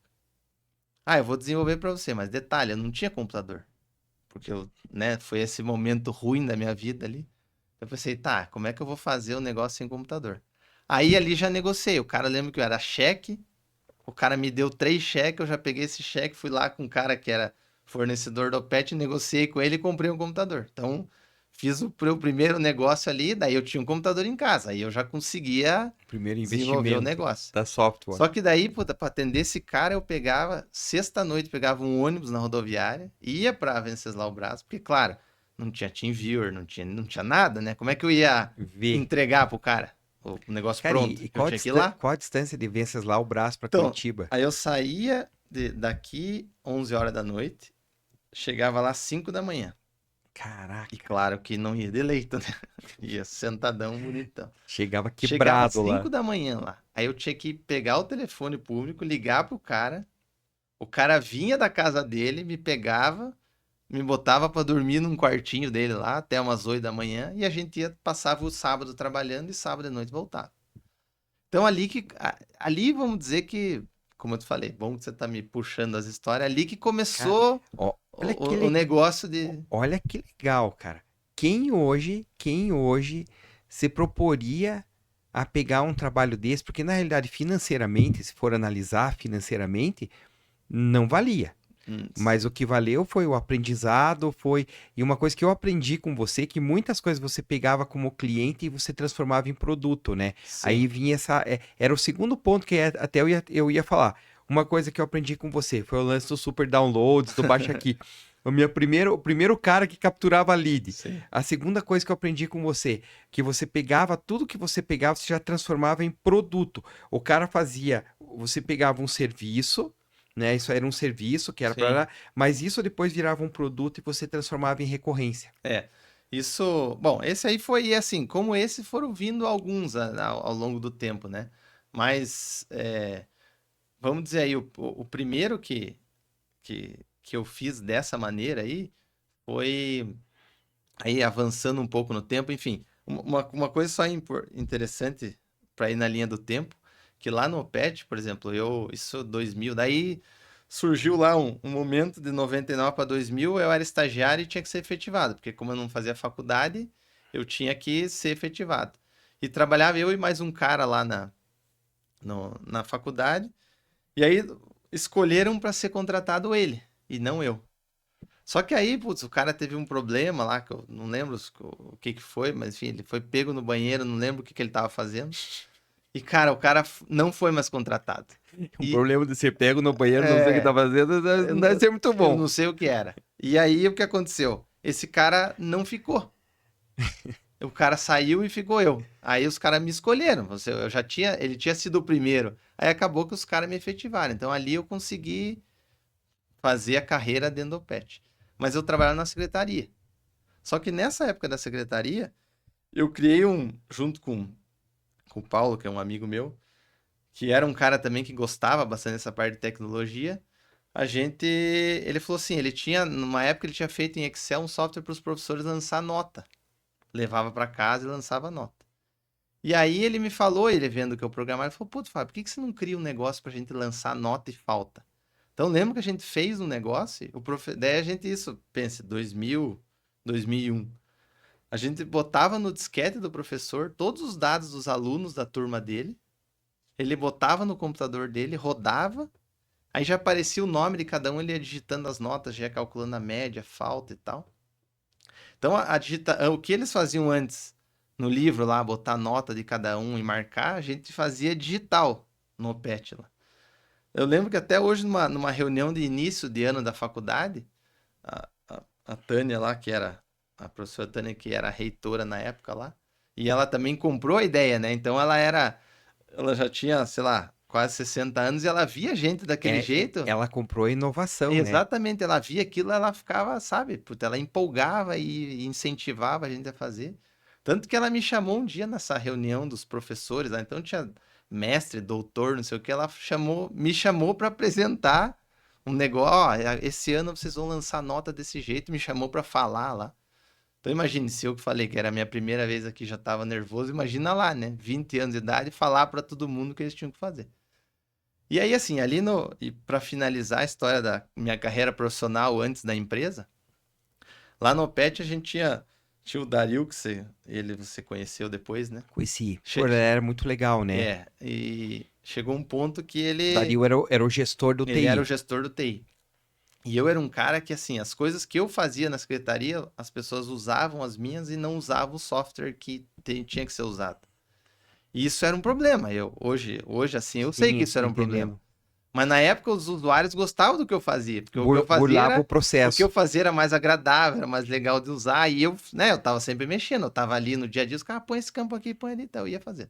Ah, eu vou desenvolver para você, mas detalhe, eu não tinha computador. Porque né, foi esse momento ruim da minha vida ali. Eu pensei, tá, como é que eu vou fazer o negócio sem computador? Aí ali já negociei. O cara lembra que eu era cheque, o cara me deu 3 cheques, eu já peguei esse cheque, fui lá com o cara que era fornecedor do PET, negociei com ele e comprei um computador. Então, fiz o primeiro negócio ali, daí eu tinha um computador em casa, aí eu já conseguia Primeiro desenvolver o investimento negócio. da software. Só que daí, puta, pra atender esse cara, eu pegava, sexta-noite, pegava um ônibus na rodoviária, ia pra Venceslau Brás, porque, claro, não tinha TeamViewer, não tinha nada, né? Como é que eu ia Ver. entregar pro cara o negócio Cara, pronto? e Eu tinha que ir lá. qual a distância de Venceslau Brás pra Então, Curitiba? aí eu saía daqui 11 horas da noite, chegava lá 5 da manhã. E Caraca, claro que não ia de leito, né? Ia sentadão, bonitão. chegava Chegava quebrado 5 lá. da manhã lá. Aí eu tinha que pegar o telefone público, ligar pro cara. O cara vinha da casa dele, me pegava, me botava pra dormir num quartinho dele lá até umas 8 da manhã e a gente passava o sábado trabalhando e sábado à noite voltava. Então ali vamos dizer que, como eu te falei, bom que você tá me puxando as histórias, ali que Cara, começou ó, olha que, o negócio de... olha que legal, cara. Quem hoje se proporia a pegar um trabalho desse? Porque na realidade, financeiramente, se for analisar financeiramente, não valia. Mas o que valeu foi o aprendizado, foi. E uma coisa que eu aprendi com você, que muitas coisas você pegava como cliente e você transformava em produto, né? Sim, Aí vinha essa. Era o segundo ponto que até eu ia falar. Uma coisa que eu aprendi com você foi o lance do super downloads, do baixa aqui. O primeiro cara que capturava lead. sim, A segunda coisa que eu aprendi com você, que você pegava tudo que você pegava, você já transformava em produto. O cara fazia, você pegava um serviço, né? Isso era um serviço que era sim. para, mas isso depois virava um produto e você transformava em recorrência. É, isso... Bom, esse aí foi assim, como esse foram vindo alguns ao longo do tempo, né? Mas, vamos dizer aí, o primeiro que eu fiz dessa maneira aí foi... Aí avançando um pouco no tempo, enfim, Uma coisa só interessante para ir na linha do tempo, que lá no OPET, por exemplo, isso 2000, daí surgiu lá um momento de 99 para 2000, eu era estagiário e tinha que ser efetivado, porque como eu não fazia faculdade, eu tinha que ser efetivado. E trabalhava eu e mais um cara lá na faculdade, e aí escolheram para ser contratado ele, e não eu. Só que aí, putz, o cara teve um problema lá, que eu não lembro o que que foi, mas enfim, ele foi pego no banheiro, não lembro o que que ele tava fazendo. E, cara, o cara não foi mais contratado. O E, problema de ser pego no banheiro, não sei o que tá é, fazendo, eu, não deve ser muito eu bom. não sei o que era. E aí, o que aconteceu? Esse cara não ficou. O cara saiu e ficou eu. Aí os caras me escolheram. Eu já tinha, ele tinha sido o primeiro. Aí acabou que os caras me efetivaram. Então ali eu consegui fazer a carreira dentro do PET. Mas eu trabalhava na secretaria. Só que nessa época da secretaria, eu criei junto com o Paulo, que é um amigo meu, que era um cara também que gostava bastante dessa parte de tecnologia. Ele falou assim, numa época ele tinha feito em Excel um software para os professores lançar nota. Levava para casa e lançava nota. E aí ele me falou, ele vendo que eu programava, ele falou, putz, Fábio, por que você não cria um negócio para a gente lançar nota e falta? Então lembra que a gente fez um negócio, daí a gente isso, pense, 2000, 2001. A gente botava no disquete do professor todos os dados dos alunos da turma dele, ele botava no computador dele, rodava, aí já aparecia o nome de cada um, ele ia digitando as notas, já ia calculando a média, falta e tal. Então, o que eles faziam antes no livro lá, botar a nota de cada um e marcar, a gente fazia digital no OPET lá. Eu lembro que até hoje, numa reunião de início de ano da faculdade, a Tânia lá, a professora Tânia, que era a reitora na época lá, e ela também comprou a ideia, né? Então ela já tinha, sei lá, quase 60 anos e ela via gente daquele jeito. Ela comprou a inovação, né? Exatamente, ela via aquilo, ela ficava, sabe, puta, ela empolgava e incentivava a gente a fazer. Tanto que ela me chamou um dia nessa reunião dos professores lá, então tinha mestre, doutor, não sei o que, me chamou para apresentar um negócio, ó, esse ano vocês vão lançar nota desse jeito, me chamou para falar lá. Então imagine, se eu que falei que era a minha primeira vez aqui, já tava nervoso, imagina lá, né, 20 anos de idade, falar para todo mundo o que eles tinham que fazer. E aí, assim, e para finalizar a história da minha carreira profissional antes da empresa, lá no OPET a gente tinha o Dario, que você conheceu depois, né? Conheci. Pô, ele era muito legal, né? E chegou um ponto que O Dario era o gestor do ele TI. era o gestor do TI. E eu era um cara que, assim, as coisas que eu fazia na secretaria, as pessoas usavam as minhas e não usavam o software que tinha que ser usado. E isso era um problema. Hoje assim, eu sei que Sim, isso era um problema. entendendo. Mas na época os usuários gostavam do que eu fazia, porque o que eu fazia Burlava o o que processo. eu fazia era mais agradável, era mais legal de usar, e eu tava sempre mexendo, eu tava ali no dia a dia, os caras, põe esse campo aqui, põe ali, então eu ia fazer.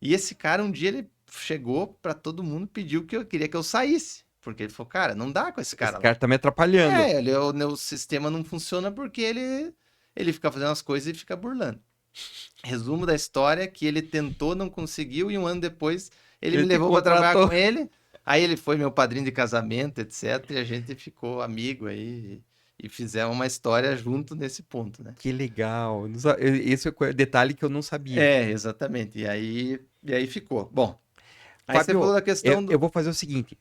E esse cara, um dia, ele chegou pra todo mundo, pediu que eu queria que eu saísse, porque ele falou, cara, não dá com esse cara Esse lá. cara tá me atrapalhando. O sistema não funciona porque ele fica fazendo as coisas e fica burlando. Resumo da história, que ele tentou, não conseguiu, e um ano depois ele me Ele te levou para trabalhar contratou. com ele. Aí ele foi meu padrinho de casamento, etc. E a gente ficou amigo aí e fizemos uma história junto nesse ponto, né? Que legal. Esse é o detalhe que eu não sabia. Exatamente. E aí ficou. Bom, aí você Fábio, falou da questão eu do. vou fazer o seguinte.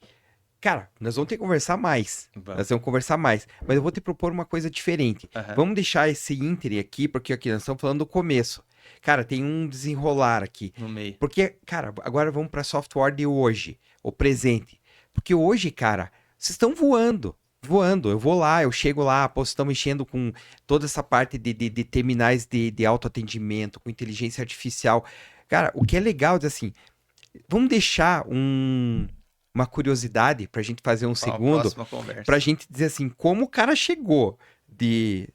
Cara, nós vamos ter que conversar mais. Vamos. Nós vamos conversar mais. Mas eu vou te propor uma coisa diferente. Aham. Vamos deixar esse íntere aqui, porque aqui nós estamos falando do começo. Cara, tem um desenrolar aqui. No meio. Porque, cara, agora vamos para software de hoje, o presente. Porque hoje, cara, vocês estão voando. Voando. Eu vou lá, eu chego lá, pô, vocês estão mexendo com toda essa parte de terminais de autoatendimento, com inteligência artificial. Cara, o que é legal é assim, vamos deixar uma curiosidade pra gente fazer um Para uma segundo, próxima conversa. pra gente dizer assim, como o cara chegou de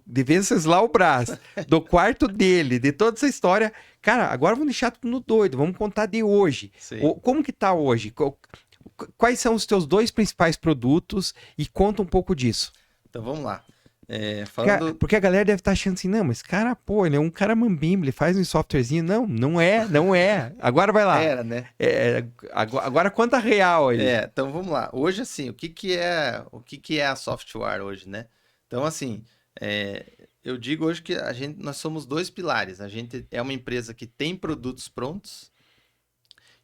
Venceslau Braz, do quarto dele, de toda essa história. Cara, agora vamos deixar tudo no doido, vamos contar de hoje. Sim. Como que tá hoje? Quais são os teus dois principais produtos e conta um pouco disso. Então vamos lá. Porque a galera deve estar achando assim, não, mas cara, pô, ele é um cara mambimba, ele faz um softwarezinho. Não, não é. Agora vai lá. Era, né? Agora conta real aí. Então vamos lá. Hoje, assim, o que que é a software hoje, né? Então, assim, eu digo hoje que nós somos dois pilares. A gente é uma empresa que tem produtos prontos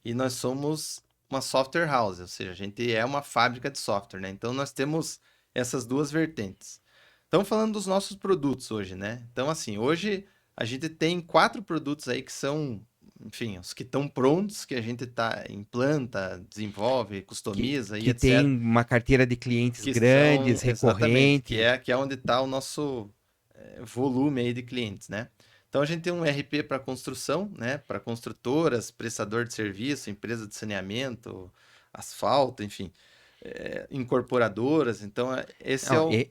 e nós somos uma software house, ou seja, a gente é uma fábrica de software, né? Então nós temos essas duas vertentes. Estamos falando dos nossos produtos hoje, né? Então, assim, hoje a gente tem 4 produtos aí que são, enfim, os que estão prontos, que a gente implanta, desenvolve, Que, customiza e que tem etc. uma carteira de clientes Que são, grandes, exatamente, recorrente. que é onde está o nosso volume aí de clientes, né? Então a gente tem um RP para construção, né? Para construtoras, prestador de serviço, empresa de saneamento, asfalto, enfim, incorporadoras. Então Não,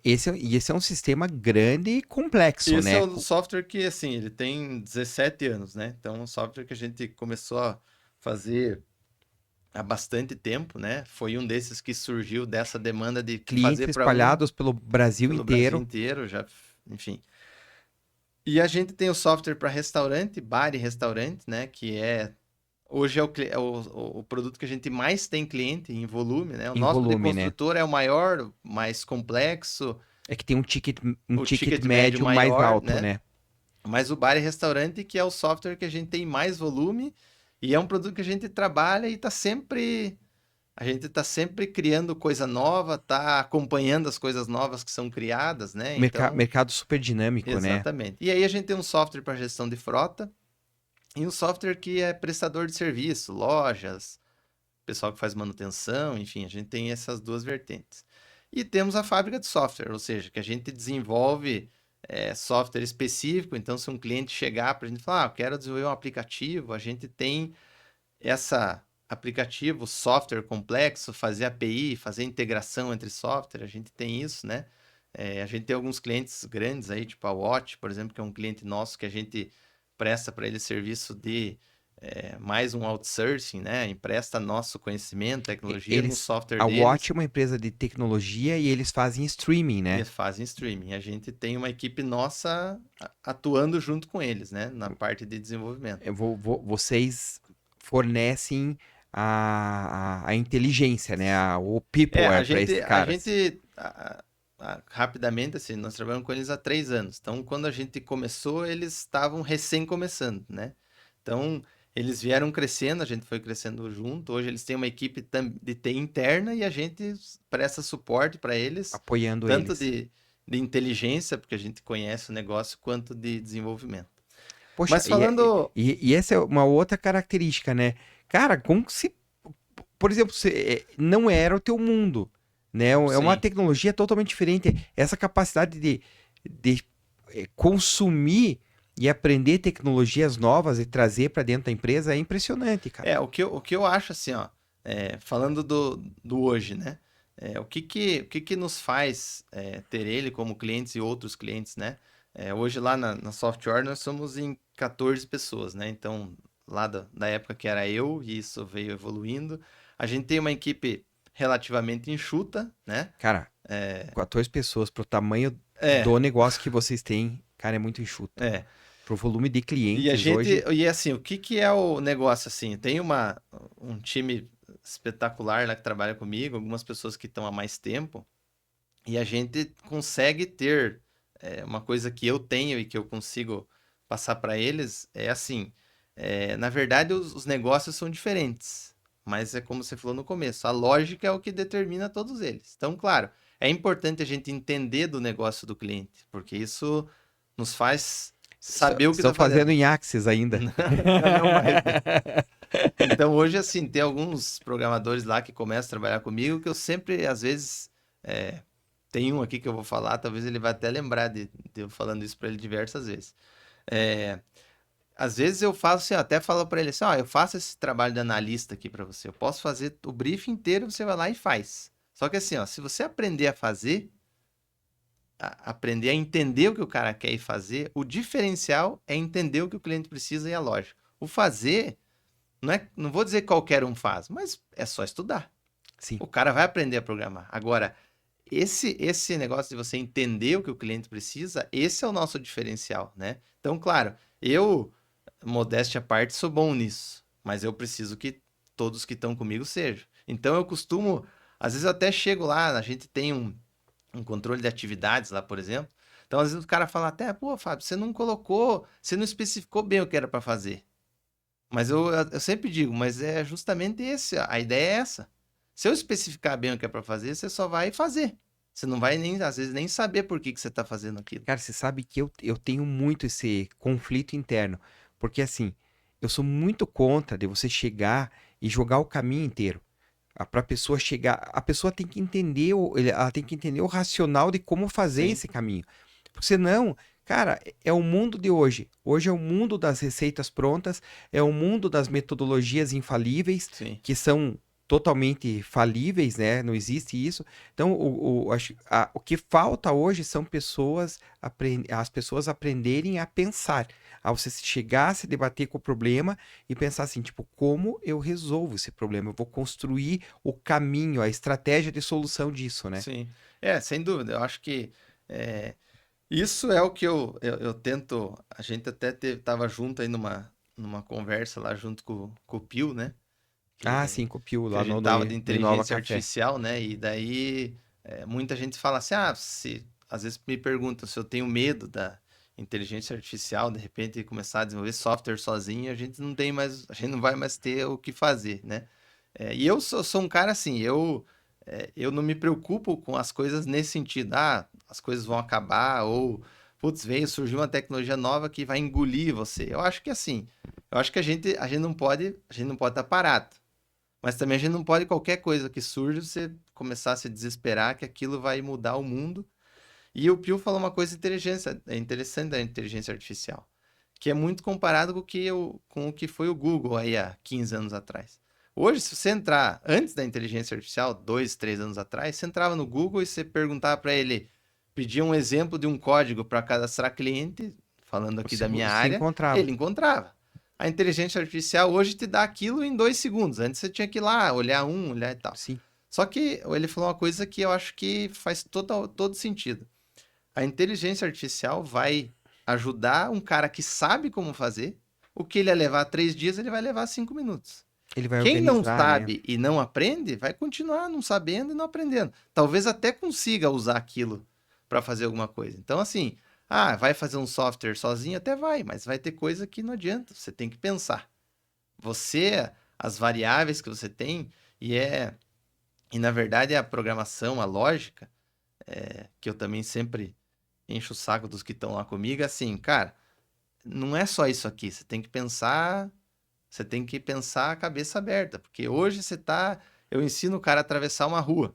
esse é um sistema grande e complexo, esse é né? o software que assim ele tem 17 anos, né? Então é um software que a gente começou a fazer há bastante tempo, né? Foi um desses que surgiu dessa demanda de Clientes fazer para um espalhados pelo Brasil pelo Brasil inteiro. inteiro, já, enfim. E a gente tem o software para restaurante, bar e restaurante, né? Que hoje é o produto que a gente mais tem cliente em volume, né? O Em nosso de volume, né? construtor é o maior, mais complexo, É que tem um o ticket ticket médio médio mais maior, alto, né? né? Mas o bar e restaurante que é o software que a gente tem mais volume e é um produto que a gente trabalha e a gente está sempre criando coisa nova, tá acompanhando as coisas novas que são criadas, né? Então, Mercado super dinâmico, né? exatamente. E aí a gente tem um software para gestão de frota e um software que é prestador de serviço, lojas, pessoal que faz manutenção, enfim, a gente tem essas duas vertentes. E temos a fábrica de software, ou seja, que a gente desenvolve software específico. Então, se um cliente chegar para a gente falar, eu quero desenvolver um aplicativo, a gente tem essa aplicativo, software complexo, fazer API, fazer integração entre software, a gente tem isso, né? A gente tem alguns clientes grandes aí, tipo a Watch, por exemplo, que é um cliente nosso que a gente presta para ele serviço de mais um outsourcing, né? Empresta nosso conhecimento, tecnologia no software A Watch deles é uma empresa de tecnologia e eles fazem streaming, e né? eles fazem streaming. A gente tem uma equipe nossa atuando junto com eles, né? Na parte de desenvolvimento. Vocês fornecem a inteligência, né? O peopleware para esses A caras. gente rapidamente, assim, nós trabalhamos com eles há 3 anos. Então, quando a gente começou, eles estavam recém começando, né? Então, eles vieram crescendo, a gente foi crescendo junto. Hoje eles têm uma equipe de TI interna e a gente presta suporte para eles, Apoiando tanto eles. de inteligência, porque a gente conhece o negócio, quanto de desenvolvimento. Poxa, Mas falando. e essa é uma outra característica, né? Cara, como que se. Por exemplo, não era o teu mundo, né? É uma Sim. tecnologia totalmente diferente. Essa capacidade de consumir e aprender tecnologias novas e trazer para dentro da empresa é impressionante, cara. O que eu acho assim, ó, falando do hoje, né? O que que nos faz ter ele como clientes e outros clientes, né? Hoje lá na Software nós somos em 14 pessoas, né? Então, lá da época que era eu, e isso veio evoluindo. A gente tem uma equipe relativamente enxuta, né? Cara, 14 pessoas pro tamanho É, do negócio que vocês têm, cara, é muito enxuto. é. Pro volume de E a clientes gente, hoje, e assim, o que que é o negócio assim? Tem um time espetacular lá que trabalha comigo, algumas pessoas que estão há mais tempo, e a gente consegue ter uma coisa que eu tenho e que eu consigo passar para eles, é assim, na verdade os negócios são diferentes, mas é como você falou no começo, a lógica é o que determina todos eles. Então, claro, é importante a gente entender do negócio do cliente, porque isso nos faz saber o que estão está fazendo fazendo. em Axis ainda. Já não mais, né? Então, hoje, assim, tem alguns programadores lá que começam a trabalhar comigo que eu sempre, às vezes, tem um aqui que eu vou falar, talvez ele vai até lembrar de eu falando isso para ele diversas vezes. É, Às vezes eu faço assim, ó, até falo para ele assim, ó, eu faço esse trabalho de analista aqui para você, eu posso fazer o briefing inteiro, você vai lá e faz. Só que assim, ó, se você aprender a fazer, aprender a entender o que o cara quer e fazer, o diferencial é entender o que o cliente precisa e a lógica. O fazer não vou dizer que qualquer um faz, mas é só estudar. Sim. O cara vai aprender a programar. Agora, esse negócio de você entender o que o cliente precisa, esse é o nosso diferencial, né? Então, claro, eu, modéstia à parte, sou bom nisso, mas eu preciso que todos que estão comigo sejam. Então, eu costumo, às vezes eu até chego lá, a gente tem um controle de atividades lá, por exemplo. Então, às vezes o cara fala até, pô, Fábio, você não especificou bem o que era para fazer. Mas eu sempre digo, mas é justamente esse, a ideia é essa. Se eu especificar bem o que é para fazer, você só vai fazer. Você não vai nem, às vezes, nem saber por que você tá fazendo aquilo. Cara, você sabe que eu tenho muito esse conflito interno. Porque assim, eu sou muito contra de você chegar e jogar o caminho inteiro. Para a pessoa chegar, a pessoa tem que entender, ela tem que entender o racional de como fazer Sim, esse caminho. Porque senão, cara, é o mundo de hoje. Hoje é o mundo das receitas prontas, é o mundo das metodologias infalíveis, sim, que são totalmente falíveis, né? Não existe isso. Então, o que falta hoje são as pessoas aprenderem a pensar, a você chegar, se debater com o problema e pensar assim, tipo, como eu resolvo esse problema? Eu vou construir o caminho, a estratégia de solução disso, né? sim. É, sem dúvida. Eu acho que é, isso é o que eu tento. A gente até tava junto aí numa conversa lá junto com o Pio, né? Ah, Que, sim, copiou que lá a gente tava de no Inova inteligência Café. artificial, né? E daí muita gente fala assim, às vezes me perguntam se eu tenho medo da inteligência artificial, de repente começar a desenvolver software sozinho, a gente não vai mais ter o que fazer, né? E eu sou um cara assim, eu não me preocupo com as coisas nesse sentido, as coisas vão acabar, ou, putz, surgiu uma tecnologia nova que vai engolir você. Eu acho que assim, eu acho que a gente não pode estar parado. Mas também a gente não pode, qualquer coisa que surja, você começar a se desesperar que aquilo vai mudar o mundo. E o Pio falou uma coisa interessante da inteligência artificial, que é muito comparado com o que foi o Google aí há 15 anos atrás. Hoje, se você entrar antes da inteligência artificial, 2, 3 anos atrás, você entrava no Google e você perguntava para ele, pedia um exemplo de um código para cadastrar cliente, falando aqui da minha Você área, encontrava. ele encontrava. A inteligência artificial hoje te dá aquilo em 2 segundos. Antes você tinha que ir lá, olhar e tal. Sim. Só que ele falou uma coisa que eu acho que faz todo sentido. A inteligência artificial vai ajudar um cara que sabe como fazer. O que ele ia levar 3 dias, ele vai levar 5 minutos. Ele vai Quem não organizar, né? sabe e não aprende, vai continuar não sabendo e não aprendendo. Talvez até consiga usar aquilo para fazer alguma coisa. Então, assim, vai fazer um software sozinho? Até vai, mas vai ter coisa que não adianta. Você tem que pensar. Você, as variáveis que você tem, e na verdade a programação, a lógica, que eu também sempre encho o saco dos que estão lá comigo, é assim, cara, não é só isso aqui, você tem que pensar a cabeça aberta, porque hoje eu ensino o cara a atravessar uma rua,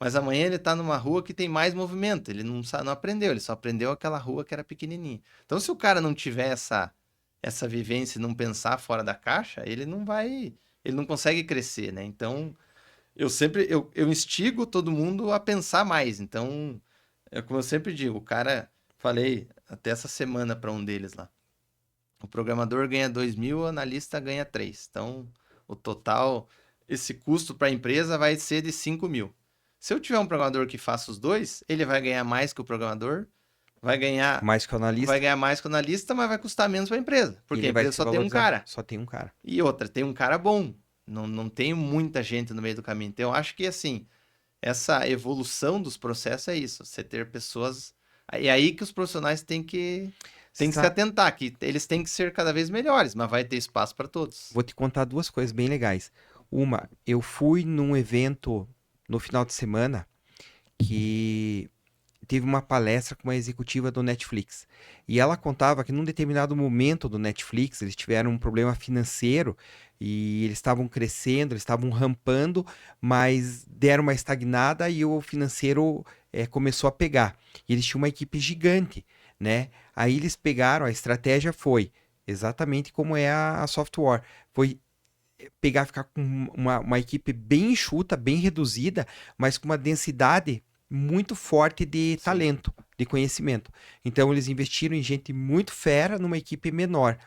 mas amanhã ele tá numa rua que tem mais movimento, ele não aprendeu, ele só aprendeu aquela rua que era pequenininha. Então, se o cara não tiver essa vivência e não pensar fora da caixa, ele não consegue crescer, né? Então, eu instigo todo mundo a pensar mais. Então, como eu sempre digo, falei até essa semana para um deles lá. O programador ganha 2.000, o analista ganha 3. Então, o total, esse custo para a empresa vai ser de 5.000. Se eu tiver um programador que faça os dois, ele vai ganhar mais que o programador, vai ganhar, Mais que o vai analista. ganhar mais que o analista, mas vai custar menos para a empresa, E porque a ele vai empresa se só tem um valorizar. cara. Só tem um cara. E outra, tem um cara bom. Não tem muita gente no meio do caminho. Então, eu acho que assim, essa evolução dos processos é isso, você ter pessoas. É aí que os profissionais têm que se Sa- atentar, que eles têm que ser cada vez melhores, mas vai ter espaço para todos. Vou te contar duas coisas bem legais. Uma, eu fui num evento no final de semana que teve uma palestra com uma executiva do Netflix. E ela contava que num determinado momento do Netflix, eles tiveram um problema financeiro e eles estavam crescendo, eles estavam rampando, mas deram uma estagnada e o financeiro começou a pegar. E eles tinham uma equipe gigante, né? Aí eles pegaram, a estratégia foi exatamente como é a software. Foi pegar, ficar com uma equipe bem enxuta, bem reduzida, mas com uma densidade muito forte de Sim, talento, de conhecimento. Então eles investiram em gente muito fera numa equipe menor.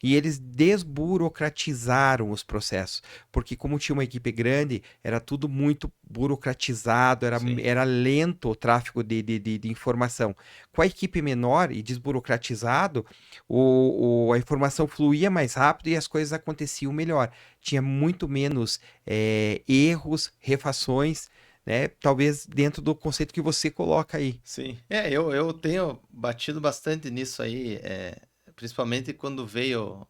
E eles desburocratizaram os processos, porque como tinha uma equipe grande, era tudo muito burocratizado, sim, era lento o tráfego de informação. Com a equipe menor e desburocratizado, a informação fluía mais rápido e as coisas aconteciam melhor. Tinha muito menos erros, refações, né? Talvez dentro do conceito que você coloca aí. Sim. Eu tenho batido bastante nisso aí, principalmente quando veio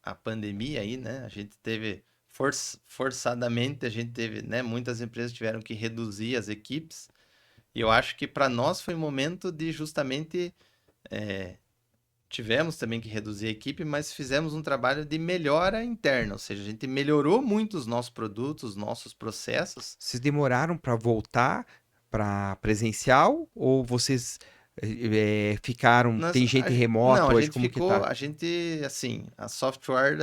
a pandemia aí, né? A gente teve, forçadamente, a gente teve, né? Muitas empresas tiveram que reduzir as equipes. E eu acho que para nós foi um momento de justamente tivemos também que reduzir a equipe, mas fizemos um trabalho de melhora interna, ou seja, a gente melhorou muito os nossos produtos, os nossos processos. Vocês demoraram para voltar para presencial ou vocês ficaram? Tem gente Não, remoto a hoje, gente como que ficou, tá? a gente, assim, a Software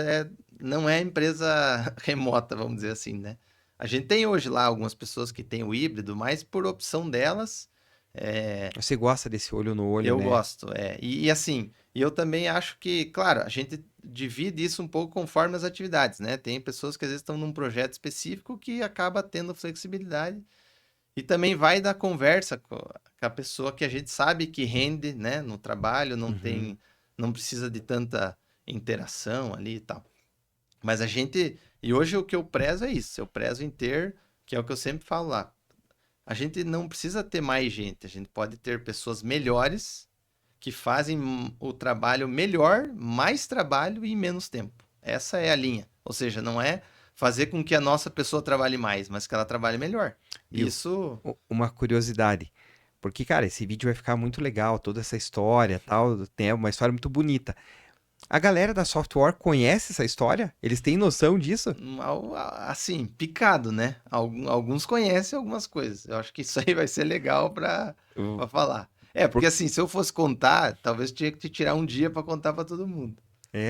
não é empresa remota, vamos dizer assim, né? A gente tem hoje lá algumas pessoas que têm o híbrido, mas por opção delas, é, Você gosta desse olho no olho, eu né? gosto. E assim, eu também acho que, claro, a gente divide isso um pouco conforme as atividades, né? Tem pessoas que às vezes estão num projeto específico que acaba tendo flexibilidade. E também vai da conversa com a pessoa que a gente sabe que rende, né, no trabalho, Uhum. não precisa de tanta interação ali e tal. Mas a gente, e hoje o que eu prezo é isso, eu prezo em ter, que é o que eu sempre falo lá. A gente não precisa ter mais gente, a gente pode ter pessoas melhores que fazem o trabalho melhor, mais trabalho e em menos tempo. Essa é a linha. Ou seja, não é fazer com que a nossa pessoa trabalhe mais, mas que ela trabalhe melhor. Viu? Isso. Uma curiosidade. Porque, cara, esse vídeo vai ficar muito legal, toda essa história, tal, tem uma história muito bonita. A galera da Software conhece essa história? Eles têm noção disso? Assim, picado, né? Alguns conhecem algumas coisas. Eu acho que isso aí vai ser legal Eu- pra falar. É, porque por- assim, se eu fosse contar, talvez tinha que te tirar um dia pra contar pra todo mundo.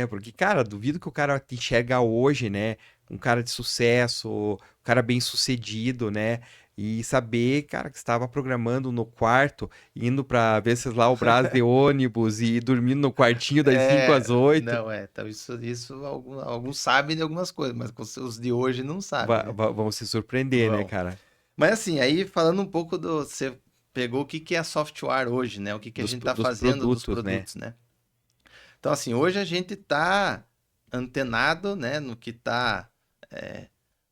porque, cara, duvido que o cara te enxerga hoje, né? Um cara de sucesso, um cara bem sucedido, né? E saber, cara, que estava programando no quarto, indo pra ver se lá o Brás de ônibus e dormindo no quartinho das 5 às 8. Não, então isso alguns sabem de algumas coisas, mas os de hoje não sabem, né? Vão se surpreender, né, Vão. cara? Mas assim, aí falando um pouco do. Você pegou o que que é a software hoje, né? O que que a gente tá Dos fazendo dos produtos, né? produtos, né? Então, assim, hoje a gente tá antenado, né, no que tá,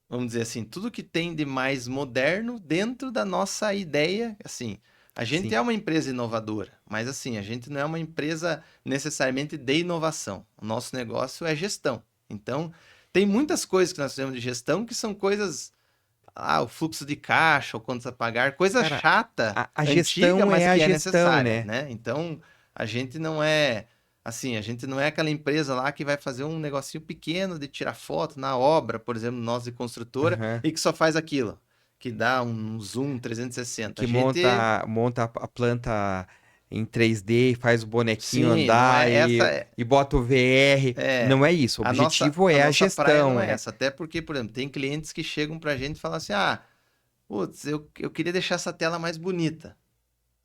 vamos dizer assim, tudo que tem de mais moderno dentro da nossa ideia. Assim, a gente Sim. é uma empresa inovadora, mas assim, a gente não é uma empresa necessariamente de inovação. O nosso negócio é gestão. Então, tem muitas coisas que nós temos de gestão que são coisas, o fluxo de caixa, o quantos a pagar, coisa Cara, chata, a antiga, gestão mas é a que é gestão, necessária, né? né? Então, a gente não é assim, a gente não é aquela empresa lá que vai fazer um negocinho pequeno de tirar foto na obra, por exemplo, nós de construtora, Aham. e que só faz aquilo, que dá um zoom 360. A Que gente, monta a planta em 3D, faz o bonequinho sim, não andar é essa, e bota o VR. é Não é isso. O objetivo a é a nossa praia não gestão, é é. essa, até porque, por exemplo, tem clientes que chegam pra gente e falam assim: "Ah, putz, eu queria deixar essa tela mais bonita".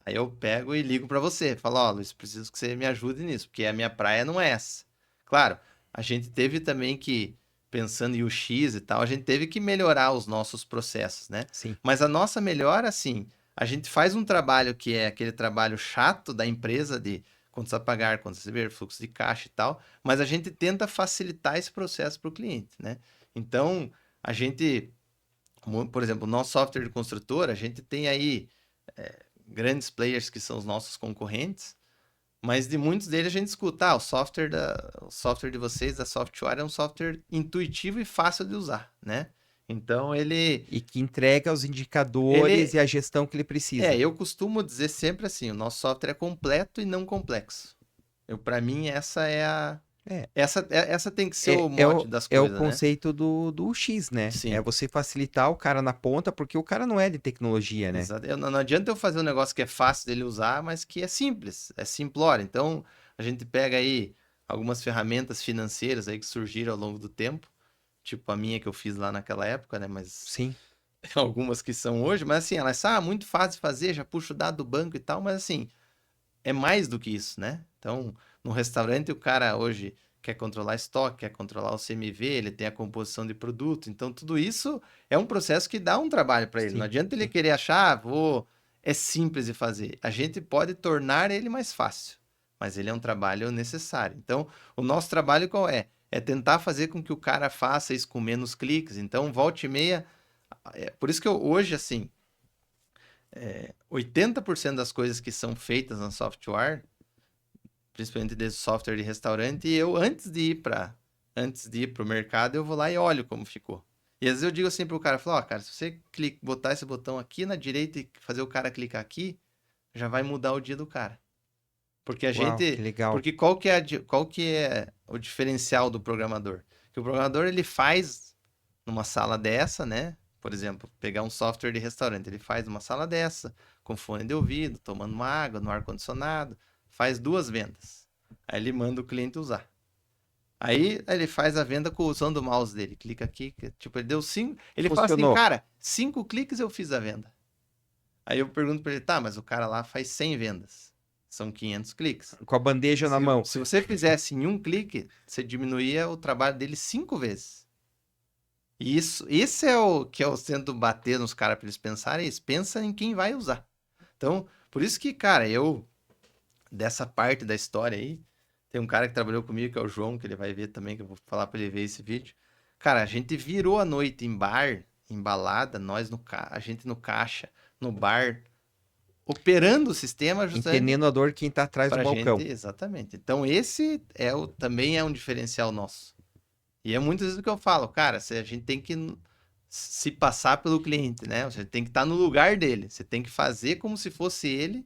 Aí eu pego e ligo para você, falo, ó, Luiz, preciso que você me ajude nisso, porque a minha praia não é essa. Claro, a gente teve também que, pensando em UX e tal, a gente teve que melhorar os nossos processos, né? Sim. Mas a nossa melhora, assim, a gente faz um trabalho que é aquele trabalho chato da empresa de quantos a pagar, quantos a receber, fluxo de caixa e tal, mas a gente tenta facilitar esse processo para o cliente, né? Então, a gente, por exemplo, o nosso software de construtora, a gente tem aí grandes players que são os nossos concorrentes, mas de muitos deles a gente escuta, o software de vocês, da Software, é um software intuitivo e fácil de usar, né? Então E que entrega os indicadores ele, e a gestão que ele precisa. eu costumo dizer sempre assim, o nosso software é completo e não complexo. Para mim, É, essa tem que ser o o, mote das é o coisas, né? conceito do X, né? É Sim. você facilitar o cara na ponta, porque o cara não é de tecnologia, né? Exato. Não adianta eu fazer um negócio que é fácil dele usar, mas que é simples, é simplório. Então, a gente pega aí algumas ferramentas financeiras aí que surgiram ao longo do tempo, tipo a minha que eu fiz lá naquela época, né? Mas Sim. algumas que são hoje, mas assim, elas são muito fácil de fazer, já puxo o dado do banco e tal, mas assim, é mais do que isso, né? Então, no restaurante, o cara hoje quer controlar estoque, quer controlar o CMV, ele tem a composição de produto. Então, tudo isso é um processo que dá um trabalho para ele. Não Sim. adianta ele Sim. querer achar, é simples de fazer. A gente pode tornar ele mais fácil, mas ele é um trabalho necessário. Então, o nosso trabalho qual é? É tentar fazer com que o cara faça isso com menos cliques. Então, volta e meia. Por isso que hoje, assim, 80% das coisas que são feitas na software, principalmente desse software de restaurante, e eu, antes de ir pro mercado, eu vou lá e olho como ficou. E às vezes eu digo assim pro cara, falo, ó, cara, se você botar esse botão aqui na direita e fazer o cara clicar aqui, já vai mudar o dia do cara. Porque Uau, que legal. porque qual que é o diferencial do programador? Que o programador, ele faz numa sala dessa, né? Por exemplo, pegar um software de restaurante, ele faz uma sala dessa, com fone de ouvido, tomando uma água, no ar-condicionado, faz 2 vendas. Aí ele manda o cliente usar. Aí ele faz a venda usando o mouse dele. Clica aqui, tipo, ele deu 5. Ele fala assim, Funcionou. cara, 5 cliques eu fiz a venda. Aí eu pergunto pra ele, tá, mas o cara lá faz 100 vendas. São 500 cliques. Com a bandeja na mão. Se você fizesse em um clique, você diminuía o trabalho dele 5 vezes. E esse é o que eu tento bater nos caras pra eles pensarem isso. Pensa em quem vai usar. Então, por isso que, cara, dessa parte da história aí, tem um cara que trabalhou comigo, que é o João, que ele vai ver também, que eu vou falar pra ele ver esse vídeo. Cara, a gente virou a noite em bar, em balada, a gente no caixa, no bar, operando o sistema justamente Entendendo a dor de quem tá atrás do pra balcão. gente, exatamente. Então esse também é um diferencial nosso. E é muitas vezes o que eu falo, cara, a gente tem que se passar pelo cliente, né? Você tem que estar no lugar dele, você tem que fazer como se fosse ele.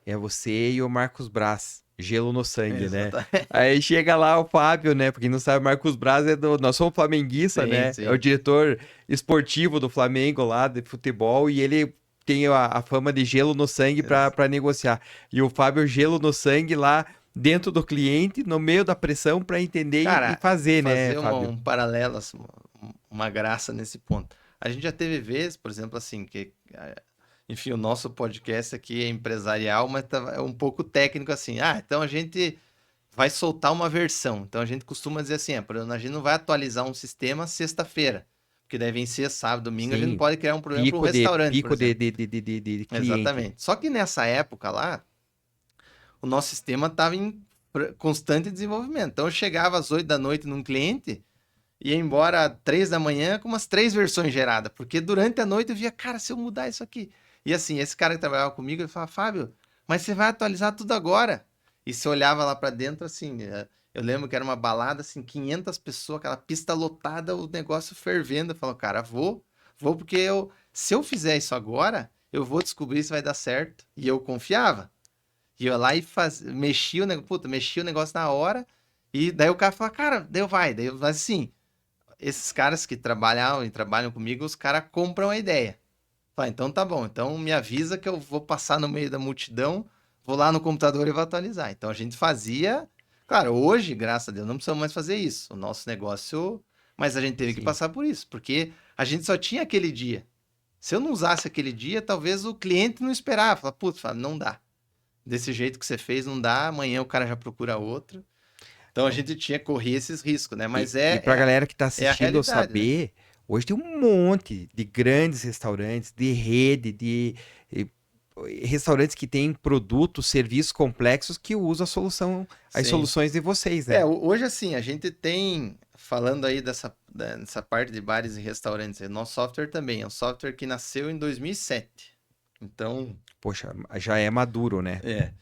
É você e o Marcos Braz. Gelo no sangue, né? Exatamente. Aí chega lá o Fábio, né? Pra quem não sabe, o Marcos Braz é do. Nós somos flamenguista, Sim, né? É o sim. diretor esportivo do Flamengo lá, de futebol, e ele tem a fama de gelo no sangue pra negociar. E o Fábio, gelo no sangue lá dentro do cliente, no meio da pressão, pra entender e Cara, fazer, né, fazer Fábio? um paralelo, assim, uma graça nesse ponto. A gente já teve vezes, por exemplo, assim, enfim, o nosso podcast aqui é empresarial, mas é um pouco técnico assim. Ah, então a gente vai soltar uma versão. Então a gente costuma dizer assim, por exemplo, a gente não vai atualizar um sistema sexta-feira, porque daí vencer sábado, domingo, a gente não Sim. pode criar um problema para um restaurante, por Pico exemplo. de cliente. Exatamente. Só que nessa época lá, o nosso sistema estava em constante desenvolvimento. Então eu chegava às 8 da noite num cliente e ia embora às 3 da manhã com umas 3 versões geradas, porque durante a noite eu via, cara, se eu mudar isso aqui. E assim, esse cara que trabalhava comigo, ele falava, Fábio, mas você vai atualizar tudo agora. E você olhava lá para dentro, assim, eu lembro que era uma balada, assim, 500 pessoas, aquela pista lotada, o negócio fervendo. Eu falo, cara, vou porque se eu fizer isso agora, eu vou descobrir se vai dar certo. E eu confiava. E eu ia lá e mexia o negócio na hora. E daí o cara fala, cara, vai. Mas assim, esses caras que trabalham comigo, os caras compram a ideia. Fala, então tá bom. Então me avisa que eu vou passar no meio da multidão, vou lá no computador e vou atualizar. Então a gente fazia. Claro, hoje, graças a Deus, não precisamos mais fazer isso. O nosso negócio. Mas a gente teve que Sim. passar por isso, porque a gente só tinha aquele dia. Se eu não usasse aquele dia, talvez o cliente não esperava. Fala, putz, não dá. Desse jeito que você fez, não dá. Amanhã o cara já procura outro. Então a gente tinha que correr esses riscos, né? Mas E pra galera que tá é a assistindo realidade, né? saber, hoje tem um monte de grandes restaurantes, de rede, eh, restaurantes que têm produtos, serviços complexos que usam as Sim. soluções de vocês, né? Hoje assim, a gente tem, falando aí dessa parte de bares e restaurantes, nosso software também é um software que nasceu em 2007. Então, Poxa, já é maduro, né? é.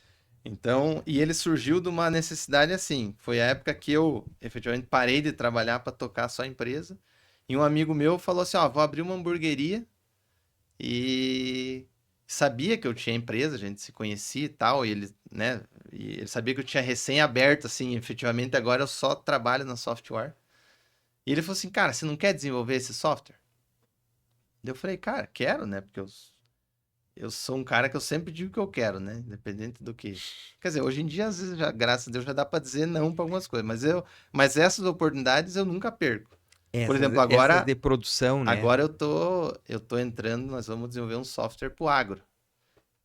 Então, e ele surgiu de uma necessidade assim. Foi a época que eu efetivamente parei de trabalhar para tocar só a empresa. E um amigo meu falou assim: Ó, vou abrir uma hamburgueria. E sabia que eu tinha empresa, a gente se conhecia e tal. E ele, né? E ele sabia que eu tinha recém-aberto, assim, efetivamente. Agora eu só trabalho na software. E ele falou assim: Cara, você não quer desenvolver esse software? Eu falei: Cara, quero, né? Porque eu sou um cara que eu sempre digo que eu quero, né? Independente do que. Quer dizer, hoje em dia, às vezes, já, graças a Deus, já dá para dizer não para algumas coisas, mas essas oportunidades eu nunca perco. Por exemplo, Essas de produção, né? agora eu tô entrando, nós vamos desenvolver um software para o agro.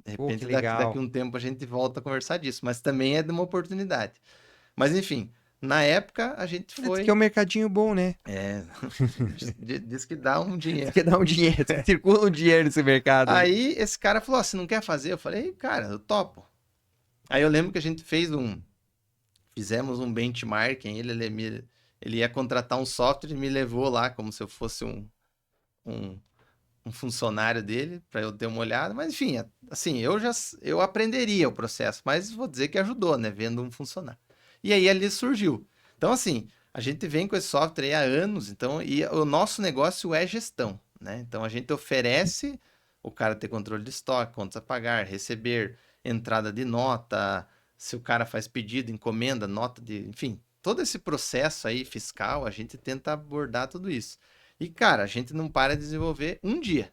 De Pô, que repente, daqui legal. um tempo a gente volta a conversar disso, mas também é de uma oportunidade. Mas enfim, na época a gente Diz que é foi. um mercadinho bom, né? É, diz que dá um Diz dinheiro. que dá um dinheiro, diz que circula um dinheiro nesse mercado aí. Aí esse cara falou: Ó, você não quer fazer? Eu falei: Cara, eu topo. Aí eu lembro que a gente fizemos um benchmarking, ele ia contratar um software e me levou lá como se eu fosse um um funcionário dele para eu ter uma olhada, mas enfim, assim, eu aprenderia o processo, mas vou dizer que ajudou, né, vendo um funcionário. E aí ali surgiu. Então assim, a gente vem com esse software aí há anos, então e o nosso negócio é gestão, né? Então a gente oferece o cara ter controle de estoque, contas a pagar, receber, entrada de nota, se o cara faz pedido, encomenda, nota de, enfim, todo esse processo aí fiscal, a gente tenta abordar tudo isso. E, cara, a gente não para de desenvolver um dia,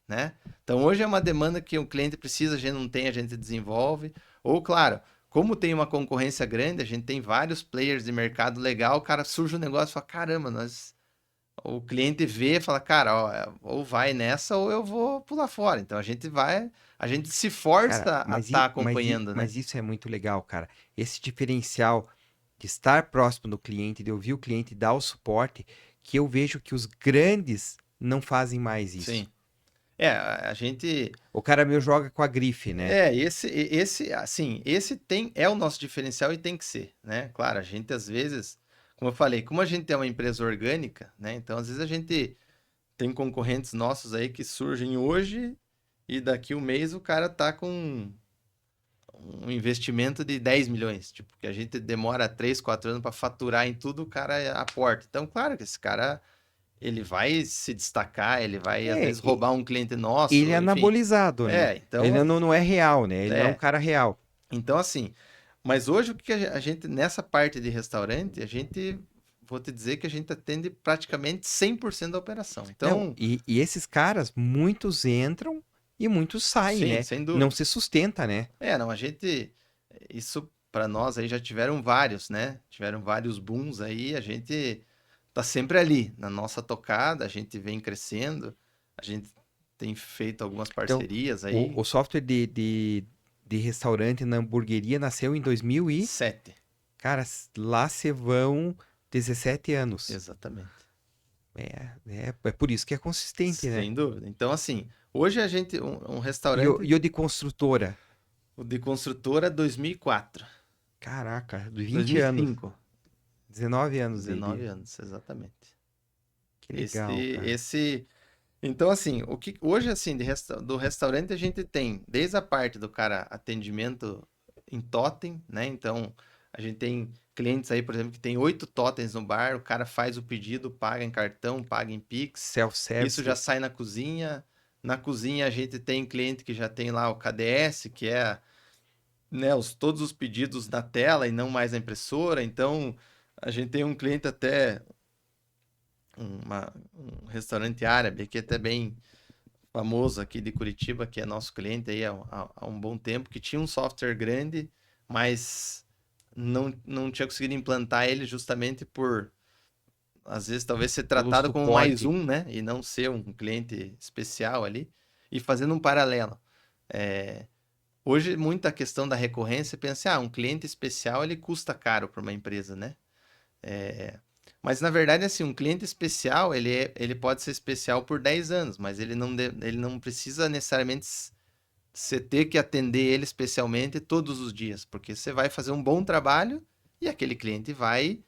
né? Então, hoje é uma demanda que o cliente precisa, a gente não tem, a gente desenvolve. Ou, claro, como tem uma concorrência grande, a gente tem vários players de mercado legal, o cara surge um negócio e fala, caramba, nós... O cliente vê e fala, cara, ó, ou vai nessa ou eu vou pular fora. Então, a gente vai, a gente se Cara, força a estar acompanhando, né? mas isso é muito legal, cara. Esse diferencial de estar próximo do cliente, de ouvir o cliente, dar o suporte, que eu vejo que os grandes não fazem mais isso. Sim. É, a gente... O cara meu joga com a grife, né? Assim, esse é o nosso diferencial e tem que ser, né? Claro, a gente às vezes, como eu falei, como a gente é uma empresa orgânica, né? Então, às vezes a gente tem concorrentes nossos aí que surgem hoje e daqui um mês o cara tá com um investimento de 10 milhões, tipo, que a gente demora 3, 4 anos para faturar em tudo, o cara aporta. Então, claro que esse cara, ele vai se destacar, ele vai às É, vezes roubar um cliente ele é nosso, enfim. anabolizado, né? Então, Ele não é real, né? Ele não é um é, cara real. Então, assim, mas hoje o que a gente, nessa parte de restaurante, vou te dizer que a gente atende praticamente 100% da operação. Não, Então, e esses caras, muitos entram e muitos saem, sim, né? sem Não dúvida. se sustenta, né? Não, isso para nós aí já tiveram vários, né? Tiveram vários booms aí, a gente tá sempre ali, na nossa tocada, a gente vem crescendo, a gente tem feito algumas Então, parcerias aí, o software de restaurante na hamburgueria nasceu em 2000 e... 7, Cara, lá se vão 17 anos. exatamente. É por isso que é consistente, né? Sem dúvida. Então, assim, hoje a gente, um restaurante, E o de construtora? o de construtora 2004, Caraca, 20 anos. 2005, 19 anos 19 anos, exatamente. Que legal, cara. Então, assim, o que hoje, assim, do restaurante a gente tem, desde a parte do cara atendimento em totem, né? Então, a gente tem clientes aí, por exemplo, que tem 8 totens no bar, o cara faz o pedido, paga em cartão, paga em Pix, isso já Self-service. sai na cozinha. Na cozinha a gente tem cliente que já tem lá o KDS, que é, né, todos os pedidos na tela e não mais na impressora. Então, a gente tem um cliente até, um restaurante árabe que é até bem famoso aqui de Curitiba, que é nosso cliente aí há um bom tempo, que tinha um software grande, mas não tinha conseguido implantar ele justamente por, às vezes, talvez ser Pelo tratado como mais suporte. um, né? E não ser um cliente especial ali. E fazendo um paralelo. Hoje, muita questão da recorrência, pensa, um cliente especial, ele custa caro para uma empresa, né? Mas, na verdade, assim, um cliente especial, ele pode ser especial por 10 anos, mas ele não precisa necessariamente você ter que atender ele especialmente todos os dias, porque você vai fazer um bom trabalho e aquele cliente vai...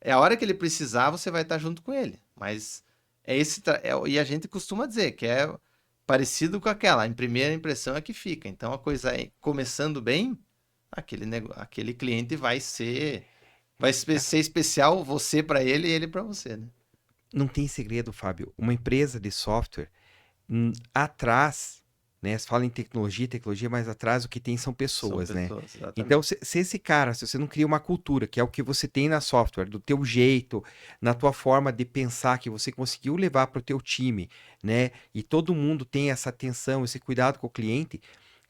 É a hora que ele precisar, você vai estar junto com ele. Mas e a gente costuma dizer que é parecido com aquela, a primeira impressão é que fica. Então, a coisa começando bem, aquele cliente vai ser especial você para ele e ele para você, né? Não tem segredo, Fábio. Uma empresa de software, atrás, né? Se fala em tecnologia, mas atrás o que tem são São pessoas, né? pessoas, Então, exatamente. se esse cara, se você não cria uma cultura, que é o que você tem na software, do teu jeito, na tua forma de pensar, que você conseguiu levar para o teu time, né? E todo mundo tem essa atenção, esse cuidado com o cliente.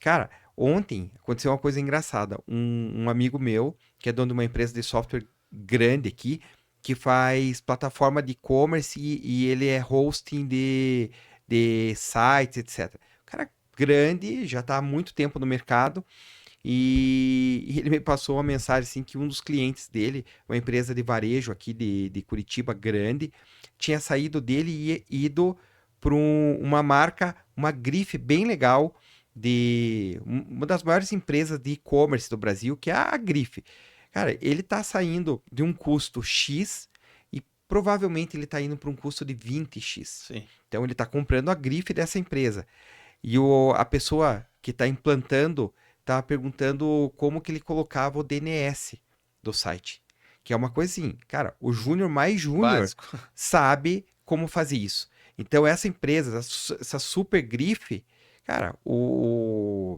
Cara, ontem aconteceu uma coisa engraçada. Um amigo meu, que é dono de uma empresa de software grande aqui, que faz plataforma de e-commerce e ele é hosting de sites, etc. O cara grande, já está há muito tempo no mercado e ele me passou uma mensagem assim que um dos clientes dele, uma empresa de varejo aqui de Curitiba grande, tinha saído dele e ido para uma marca, uma grife bem legal de uma das maiores empresas de e-commerce do Brasil, que é a Grife. Cara, ele tá saindo de um custo X provavelmente ele está indo para um custo de 20x. Sim. Então ele está comprando a grife dessa empresa. E a pessoa que está implantando estava perguntando como que ele colocava o DNS do site. Que é uma coisa assim, cara, o júnior mais júnior Básico. sabe como fazer isso. Então essa empresa, essa super grife, cara, o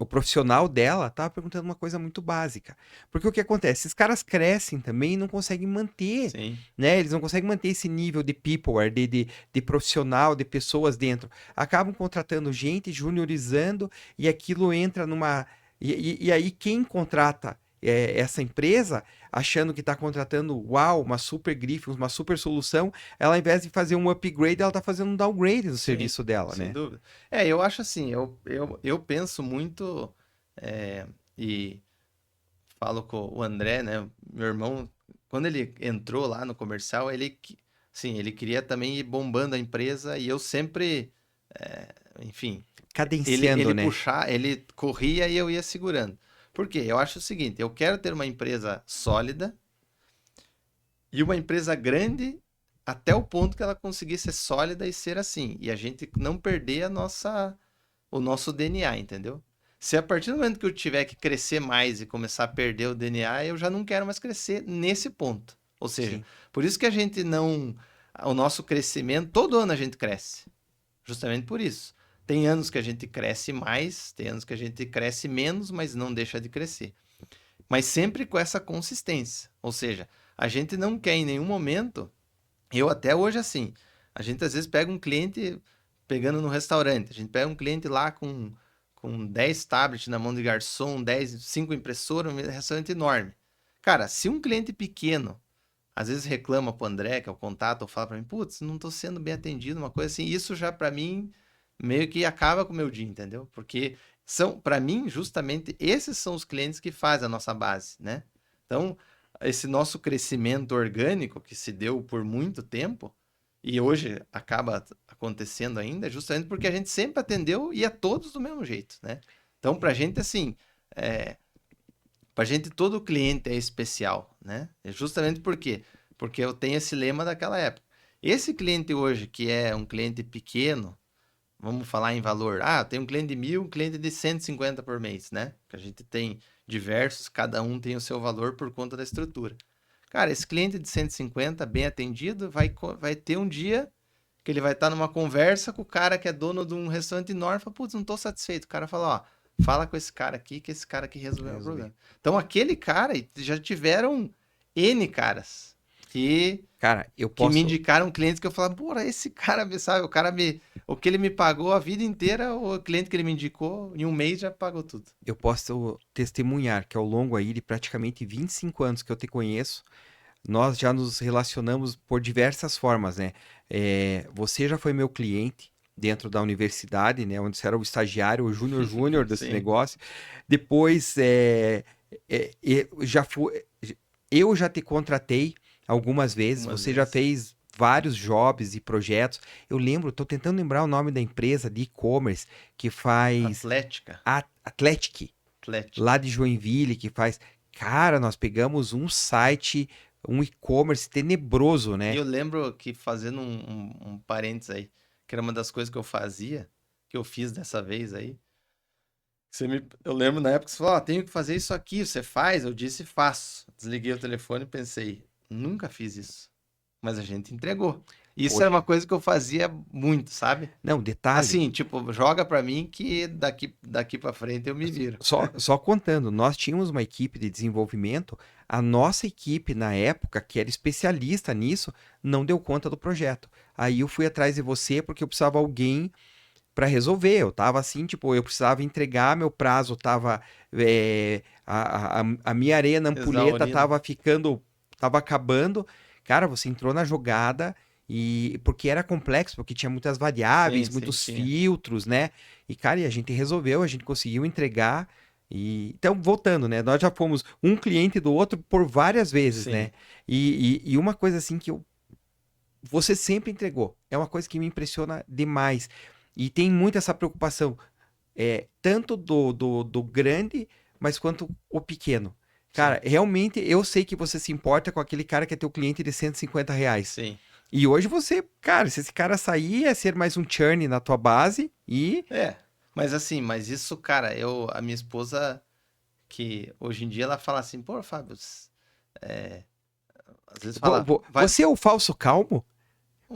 profissional dela estava perguntando uma coisa muito básica. Porque o que acontece? Esses caras crescem também e não conseguem manter, Sim. né? Eles não conseguem manter esse nível de peopleware, de profissional, de pessoas dentro. Acabam contratando gente, juniorizando, e aquilo entra numa... E aí quem contrata essa empresa, achando que está contratando, uau, uma super grife, uma super solução, ela ao invés de fazer um upgrade, ela está fazendo um downgrade do Sim, serviço dela, sem né? dúvida. Eu acho assim, eu penso muito e falo com o André, né? Meu irmão, quando ele entrou lá no comercial, sim, ele queria também ir bombando a empresa e eu sempre, enfim, Cadenciando, né? ele corria e eu ia segurando. Por quê? Eu acho o seguinte, eu quero ter uma empresa sólida e uma empresa grande até o ponto que ela conseguisse ser sólida e ser assim. E a gente não perder o nosso DNA, entendeu? Se a partir do momento que eu tiver que crescer mais e começar a perder o DNA, eu já não quero mais crescer nesse ponto. Ou seja, Sim. por isso que a gente não. O nosso crescimento, todo ano a gente cresce. Justamente por isso. Tem anos que a gente cresce mais, tem anos que a gente cresce menos, mas não deixa de crescer. Mas sempre com essa consistência. Ou seja, a gente não quer em nenhum momento. Eu até hoje assim. A gente às vezes pega um cliente pegando no restaurante. A gente pega um cliente lá com 10 tablets na mão de garçom, 5 impressoras, um restaurante enorme. Cara, se um cliente pequeno às vezes reclama pro André, que é o contato, ou fala para mim, putz, não tô sendo bem atendido, uma coisa assim, isso já para mim meio que acaba com o meu dia, entendeu? Porque para mim, justamente, esses são os clientes que fazem a nossa base, né? Então, esse nosso crescimento orgânico que se deu por muito tempo, e hoje acaba acontecendo ainda, é justamente porque a gente sempre atendeu e a todos do mesmo jeito, né? Então, pra gente, assim, pra gente todo cliente é especial, né? É justamente porque eu tenho esse lema daquela época. Esse cliente hoje, que é um cliente pequeno, vamos falar em valor. Ah, tem um cliente de 1.000, um cliente de 150 por mês, né? Que a gente tem diversos, cada um tem o seu valor por conta da estrutura. Cara, esse cliente de 150, bem atendido, vai ter um dia que ele vai estar numa conversa com o cara que é dono de um restaurante enorme, fala, putz, não tô satisfeito. O cara fala, ó, fala com esse cara aqui, que esse cara aqui resolveu o problema. Então, aquele cara, já tiveram N caras Cara, eu que me posso. indicaram clientes que eu falava, porra, esse cara, sabe, o que ele me pagou a vida inteira, o cliente que ele me indicou, em um mês já pagou tudo. Eu posso testemunhar que ao longo aí de praticamente 25 anos que eu te conheço, nós já nos relacionamos por diversas formas, né? Você já foi meu cliente dentro da universidade, né? Onde você era o estagiário, o júnior desse Sim, negócio. Depois, já fui, eu já te contratei algumas vezes, umas você já vezes. fez vários jobs e projetos. Eu lembro, estou tentando lembrar o nome da empresa de e-commerce que faz Atlética, Athletic, Atlética. lá de Joinville, que faz. Cara, nós pegamos um site, um e-commerce tenebroso, E né? eu lembro que, fazendo um parênteses aí, que era uma das coisas que eu fazia, que eu fiz dessa vez aí. Eu lembro na época que você falou, ó, tenho que fazer isso aqui, você faz? Eu disse, faço. Desliguei o telefone e pensei, nunca fiz isso. Mas a gente entregou. Isso era Poxa. uma coisa que eu fazia muito, sabe? Não, detalhe, Assim, tipo, joga pra mim que daqui para frente eu me viro. só contando, nós tínhamos uma equipe de desenvolvimento, a nossa equipe na época, que era especialista nisso, não deu conta do projeto. Aí eu fui atrás de você porque eu precisava de alguém para resolver. Eu tava assim, tipo, eu precisava entregar, meu prazo tava. A minha areia na ampulheta Exaurindo. tava acabando. Cara, você entrou na jogada e porque era complexo, porque tinha muitas Sim, variáveis, sim, muitos tinha. filtros, né? E, cara, e a gente resolveu, a gente conseguiu entregar. Então, voltando, né? Nós já fomos um cliente do outro por várias vezes, né? Sim, E uma coisa assim que você sempre entregou. É uma coisa que me impressiona demais. E tem muito essa preocupação, tanto do grande, mas quanto o pequeno. Cara, sim, realmente eu sei que você se importa com aquele cara que é teu cliente de R$ 150. sim. E hoje você, cara, se esse cara sair, é ser mais um churn na tua base e. É, mas assim, mas isso, cara, a minha esposa, que hoje em dia ela fala assim, pô, Fábio, é, às vezes fala, vai. Você é o falso calmo?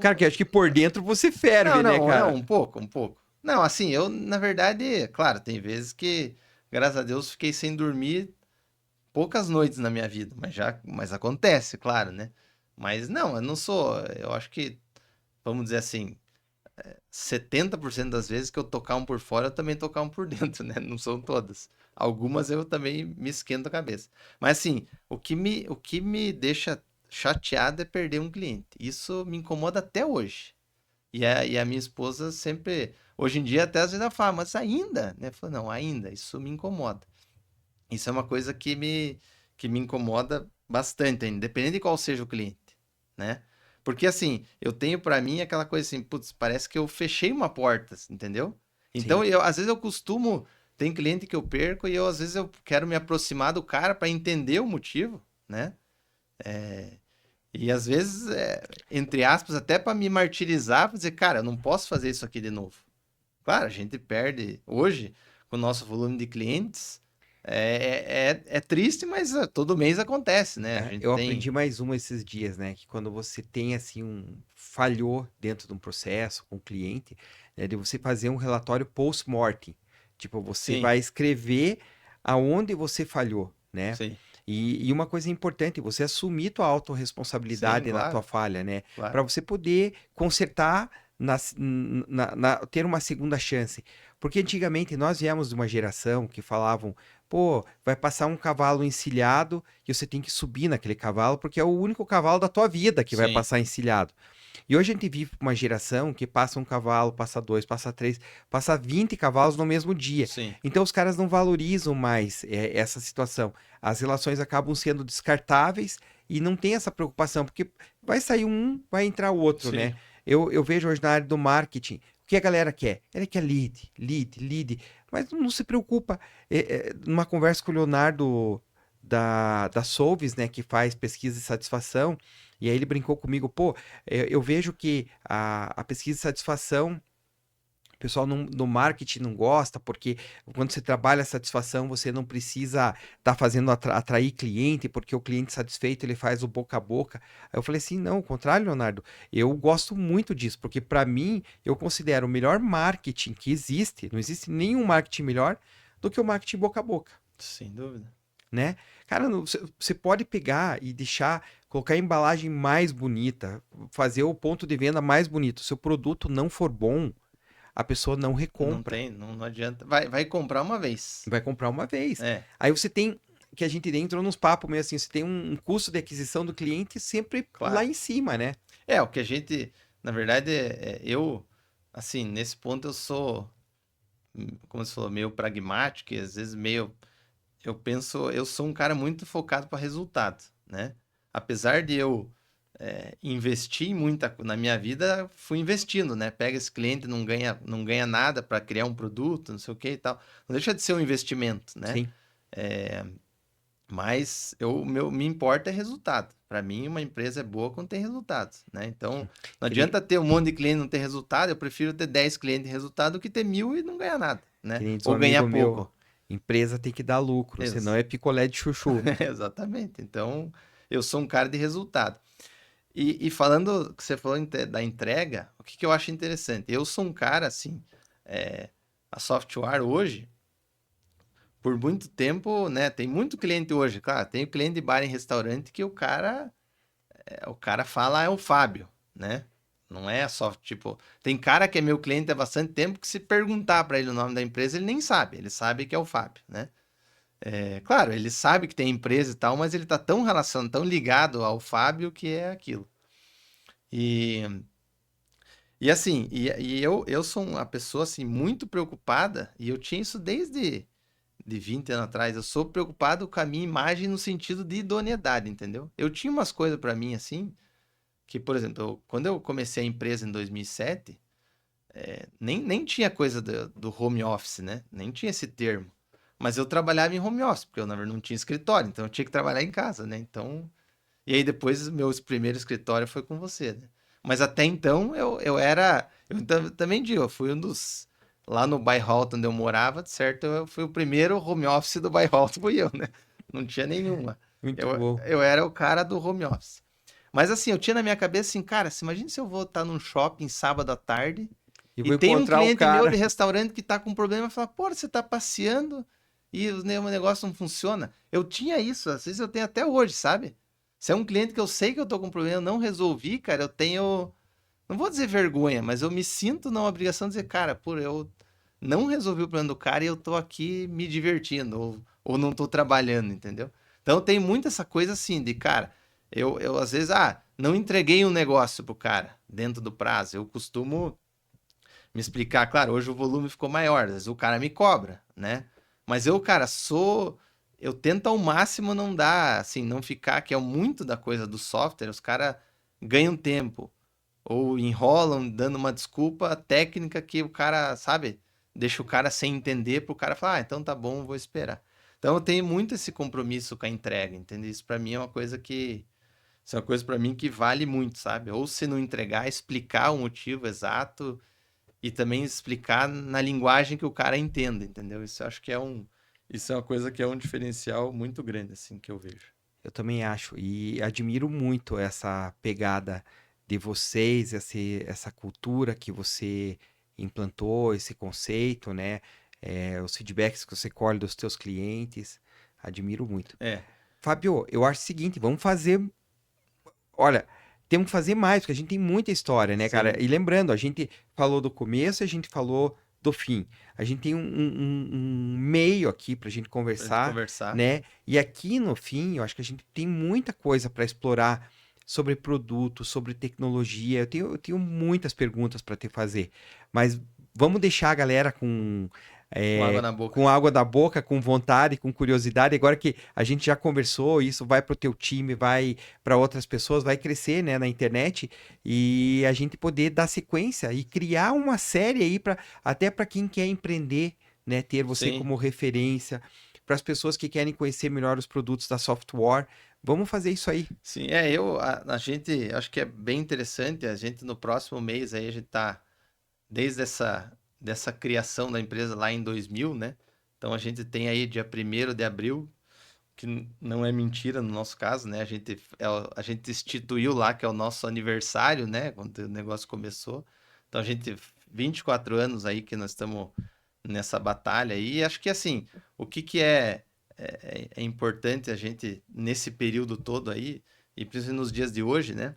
Cara, que acho que por dentro você Não, ferve, né, não, cara? um pouco, um pouco. Não, assim, eu, na verdade, claro, tem vezes que, graças a Deus, fiquei sem dormir poucas noites na minha vida, mas acontece, claro, né? Mas não, eu não sou, eu acho que, vamos dizer assim, 70% das vezes que eu tocar um por fora, eu também tocar um por dentro, né? Não são todas. Algumas eu também me esquento a cabeça. Mas assim, o que me deixa chateado é perder um cliente. Isso me incomoda até hoje. E a minha esposa sempre, hoje em dia até às vezes ela fala, mas ainda, né? Eu falo, não, ainda, isso me incomoda. Isso é uma coisa que me incomoda bastante, ainda, independente de qual seja o cliente, né? Porque assim, eu tenho pra mim aquela coisa assim, putz, parece que eu fechei uma porta, entendeu? Então, Sim. às vezes eu costumo, tem cliente que eu perco e às vezes eu quero me aproximar do cara pra entender o motivo, né? E às vezes, entre aspas, até pra me martirizar, pra dizer, cara, eu não posso fazer isso aqui de novo. Claro, a gente perde hoje com o nosso volume de clientes. É triste, mas todo mês acontece, né? A É, gente eu tem. aprendi mais uma esses dias, né? Que quando você tem assim falhou dentro de um processo com o cliente, né, de você fazer um relatório post-mortem. Tipo, você Sim, vai escrever aonde você falhou, né? sim, E uma coisa importante, você assumir tua sim, autorresponsabilidade na tua claro, falha, né? claro. Para você poder consertar, ter uma segunda chance. Porque antigamente nós viemos de uma geração que falavam, pô, vai passar um cavalo encilhado e você tem que subir naquele cavalo, porque é o único cavalo da tua vida que vai Sim, passar encilhado. E hoje a gente vive uma geração que passa um cavalo, passa dois, passa três, passa 20 cavalos no mesmo dia. sim, Então os caras não valorizam mais essa situação. As relações acabam sendo descartáveis e não tem essa preocupação, porque vai sair um, vai entrar o outro, né? sim, Eu vejo hoje na área do marketing, o que a galera quer? Ela quer lead, lead, lead, mas não se preocupa. Numa conversa com o Leonardo da Solves, né, que faz pesquisa de satisfação, e aí ele brincou comigo, pô, eu vejo que a pesquisa de satisfação, o pessoal no marketing não gosta, porque quando você trabalha a satisfação, você não precisa estar fazendo atrair cliente, porque o cliente satisfeito ele faz o boca a boca. Aí eu falei assim, não, ao contrário, Leonardo, eu gosto muito disso, porque para mim, eu considero o melhor marketing que existe, não existe nenhum marketing melhor do que o marketing boca a boca, sem dúvida. né? Cara, você pode pegar e deixar, colocar a embalagem mais bonita, fazer o ponto de venda mais bonito. Se o produto não for bom, a pessoa não Não recompra. tem, não adianta. Vai comprar uma vez. Vai comprar uma vez. É, Aí você tem, que a gente entrou nos papos meio assim, você tem um custo de aquisição do cliente sempre lá claro. em cima, né? O que a gente, na verdade, eu, assim, nesse ponto eu sou, como você falou, meio pragmático e às vezes meio. Eu penso, eu sou um cara muito focado para resultado, né? Apesar de eu investir na minha vida, fui investindo, né? Pega esse cliente, não ganha nada para criar um produto, não sei o que e tal. Não deixa de ser um investimento, né? Sim. Mas me importa é resultado. Para mim, uma empresa é boa quando tem resultados, né? Então, não Que nem, adianta ter um monte de cliente e não ter resultado. Eu prefiro ter 10 clientes de resultado do que ter 1.000 e não ganhar nada, que né? nem diz um Ou ganhar amigo meu, pouco. empresa tem que dar lucro, senão Ex- é picolé de chuchu. Exatamente. Então, eu sou um cara de resultado. E falando que você falou da entrega, o que eu acho interessante? Eu sou um cara assim, a software hoje, por muito tempo, né? Tem muito cliente hoje, claro, tem cliente de bar em restaurante que o cara fala é o Fábio, né? Não é só, tipo, tem cara que é meu cliente há bastante tempo que se perguntar para ele o nome da empresa, ele nem sabe, ele sabe que é o Fábio, né? Claro, ele sabe que tem empresa e tal, mas ele tá tão relacionado, tão ligado ao Fábio que é aquilo. E E assim, eu sou uma pessoa assim muito preocupada, e eu tinha isso desde de 20 anos atrás. Eu sou preocupado com a minha imagem no sentido de idoneidade, entendeu? Eu tinha umas coisas pra mim assim, que, por exemplo, quando eu comecei a empresa em 2007, nem tinha coisa do home office, né? Nem tinha esse termo. Mas eu trabalhava em home office, porque eu, na verdade, não tinha escritório, então eu tinha que trabalhar em casa, né? Então, e aí depois meu primeiro escritório foi com você, né? Mas até então eu era, também digo, eu fui um dos, lá no bairro Alto onde eu morava, certo? Eu fui o primeiro home office do bairro Alto, fui eu, né? Não tinha nenhuma. Muito Eu, bom. eu era o cara do home office. Mas assim, eu tinha na minha cabeça assim, cara, se imagina se eu vou estar num shopping sábado à tarde E e vou tem um encontrar o cliente meu de cara. restaurante que tá com problema e fala, pô, você tá passeando e o negócio não funciona. Eu tinha isso, às vezes eu tenho até hoje, sabe? Se é um cliente que eu sei que eu tô com problema, eu não resolvi, cara, eu tenho, não vou dizer vergonha, mas eu me sinto na obrigação de dizer, cara, pô, eu não resolvi o problema do cara e eu tô aqui me divertindo, ou não tô trabalhando, entendeu? Então tem muito essa coisa assim de, cara, eu às vezes, não entreguei um negócio pro cara dentro do prazo. Eu costumo me explicar, claro, hoje o volume ficou maior, às vezes o cara me cobra, né? Mas eu, cara, eu tento ao máximo não dar, assim, não ficar, que é muito da coisa do software, os caras ganham tempo, ou enrolam dando uma desculpa técnica que o cara, sabe, deixa o cara sem entender pro cara falar, então tá bom, vou esperar. Então eu tenho muito esse compromisso com a entrega, entende? Isso pra mim é uma coisa que, isso é uma coisa para mim que vale muito, sabe? Ou se não entregar, explicar o motivo exato e também explicar na linguagem que o cara entenda, entendeu? Isso eu acho que isso é uma coisa que é um diferencial muito grande, assim, que eu vejo. Eu também acho. E admiro muito essa pegada de vocês, essa cultura que você implantou, esse conceito, né? Os feedbacks que você colhe dos teus clientes. Admiro muito. É, Fábio, eu acho o seguinte, vamos fazer. Olha, temos que fazer mais, porque a gente tem muita história, né, cara? sim, E lembrando, a gente falou do começo, a gente falou do fim. A gente tem um meio aqui pra gente pra gente conversar, conversar. né? E aqui no fim, eu acho que a gente tem muita coisa para explorar sobre produto, sobre tecnologia. Eu tenho muitas perguntas para te fazer, mas vamos deixar a galera Com água é, na boca. com água da boca, com vontade, com curiosidade. Agora que a gente já conversou, isso vai para o teu time, vai para outras pessoas, vai crescer, né, na internet e a gente poder dar sequência e criar uma série aí para até para quem quer empreender, né, ter você Sim, como referência, para as pessoas que querem conhecer melhor os produtos da Software. Vamos fazer isso aí. sim. A gente, acho que é bem interessante, a gente no próximo mês aí, a gente tá, desde dessa criação da empresa lá em 2000, né? Então a gente tem aí dia 1º de abril, que não é mentira no nosso caso, né? A gente instituiu lá que é o nosso aniversário, né? Quando o negócio começou. Então a gente, 24 anos aí que nós estamos nessa batalha aí. E acho que assim, o que que é importante a gente, nesse período todo aí, e principalmente nos dias de hoje, né?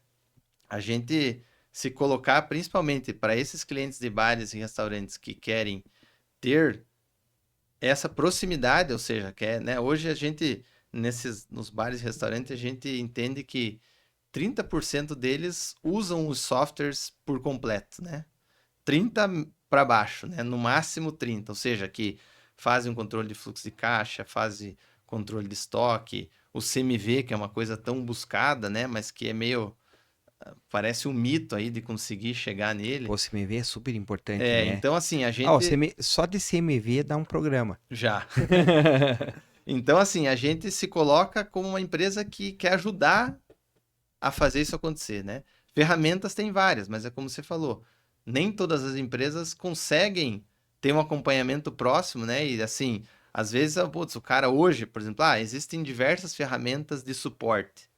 A gente se colocar principalmente para esses clientes de bares e restaurantes que querem ter essa proximidade, ou seja, né, hoje a gente, nos bares e restaurantes, a gente entende que 30% deles usam os softwares por completo, né? 30 para baixo, né? No máximo 30, ou seja, que fazem um controle de fluxo de caixa, fazem controle de estoque, o CMV, que é uma coisa tão buscada, né? Mas que é meio, parece um mito aí de conseguir chegar nele. O CMV é super importante, né? Então assim, a Ah, gente só de CMV dá um programa. já. Então, assim, a gente se coloca como uma empresa que quer ajudar a fazer isso acontecer, né? Ferramentas tem várias, mas é como você falou, nem todas as empresas conseguem ter um acompanhamento próximo, né? E assim, às vezes, putz, o cara hoje, por exemplo, existem diversas ferramentas de suporte,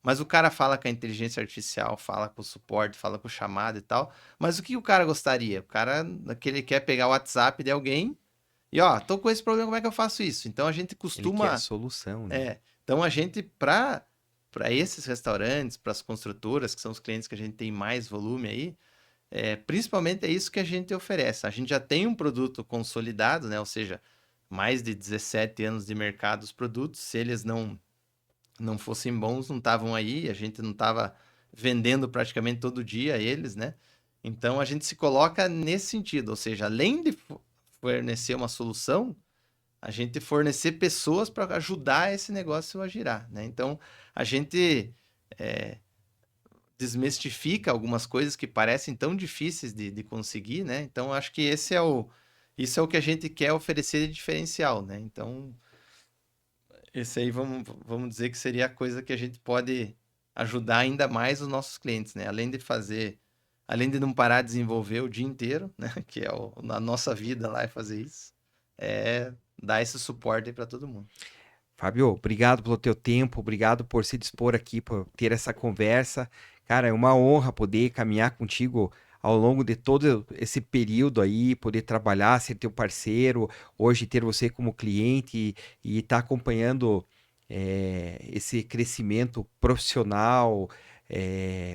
mas o cara fala com a inteligência artificial, fala com o suporte, fala com o chamado e tal, mas o que o cara gostaria? O cara, que ele quer pegar o WhatsApp de alguém e, ó, tô com esse problema, como é que eu faço isso? Então a gente Ele quer a costuma, solução, né? então a gente, para esses restaurantes, para as construtoras, que são os clientes que a gente tem mais volume aí, principalmente é isso que a gente oferece. A gente já tem um produto consolidado, né? Ou seja, mais de 17 anos de mercado os produtos. Se eles não fossem bons, não estavam aí. A gente não estava vendendo praticamente todo dia eles, né? Então a gente se coloca nesse sentido, ou seja, além de fornecer uma solução, a gente fornecer pessoas para ajudar esse negócio a girar, né? Então, a gente é, desmistifica algumas coisas que parecem tão difíceis de conseguir, né? Então, acho que esse isso é o que a gente quer oferecer de diferencial, né? Então, esse aí vamos dizer que seria a coisa que a gente pode ajudar ainda mais os nossos clientes, né? Além de não parar de desenvolver o dia inteiro, né? Que é a nossa vida lá é fazer isso, é dar esse suporte para todo mundo. Fábio, obrigado pelo teu tempo, obrigado por se dispor aqui, por ter essa conversa. Cara, é uma honra poder caminhar contigo ao longo de todo esse período aí, poder trabalhar, ser teu parceiro, hoje ter você como cliente e estar acompanhando esse crescimento profissional,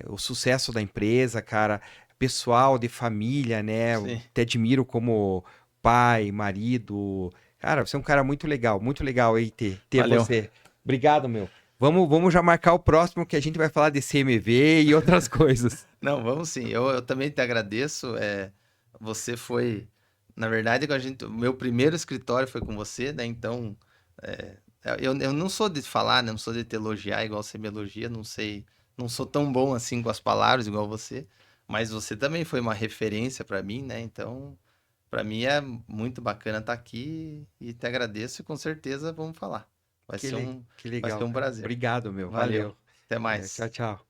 o sucesso da empresa, cara, pessoal, de família, né? Eu Sim, te admiro como pai, marido. Cara, você é um cara muito legal aí ter valeu. você. Obrigado, meu. Vamos já marcar o próximo que a gente vai falar de CMV e outras coisas. Não, vamos sim. Eu também te agradeço. Você foi, na verdade, o meu primeiro escritório foi com você, né? Então, é, eu não sou de falar, né? Não sou de te elogiar igual você me elogia. Não sei, não sou tão bom assim com as palavras igual você. Mas você também foi uma referência para mim, né? Então, para mim é muito bacana estar aqui e te agradeço e com certeza vamos falar. Que Vai ser legal, um cara. prazer. Obrigado, meu. Valeu. Valeu. Até Tchau, mais. tchau.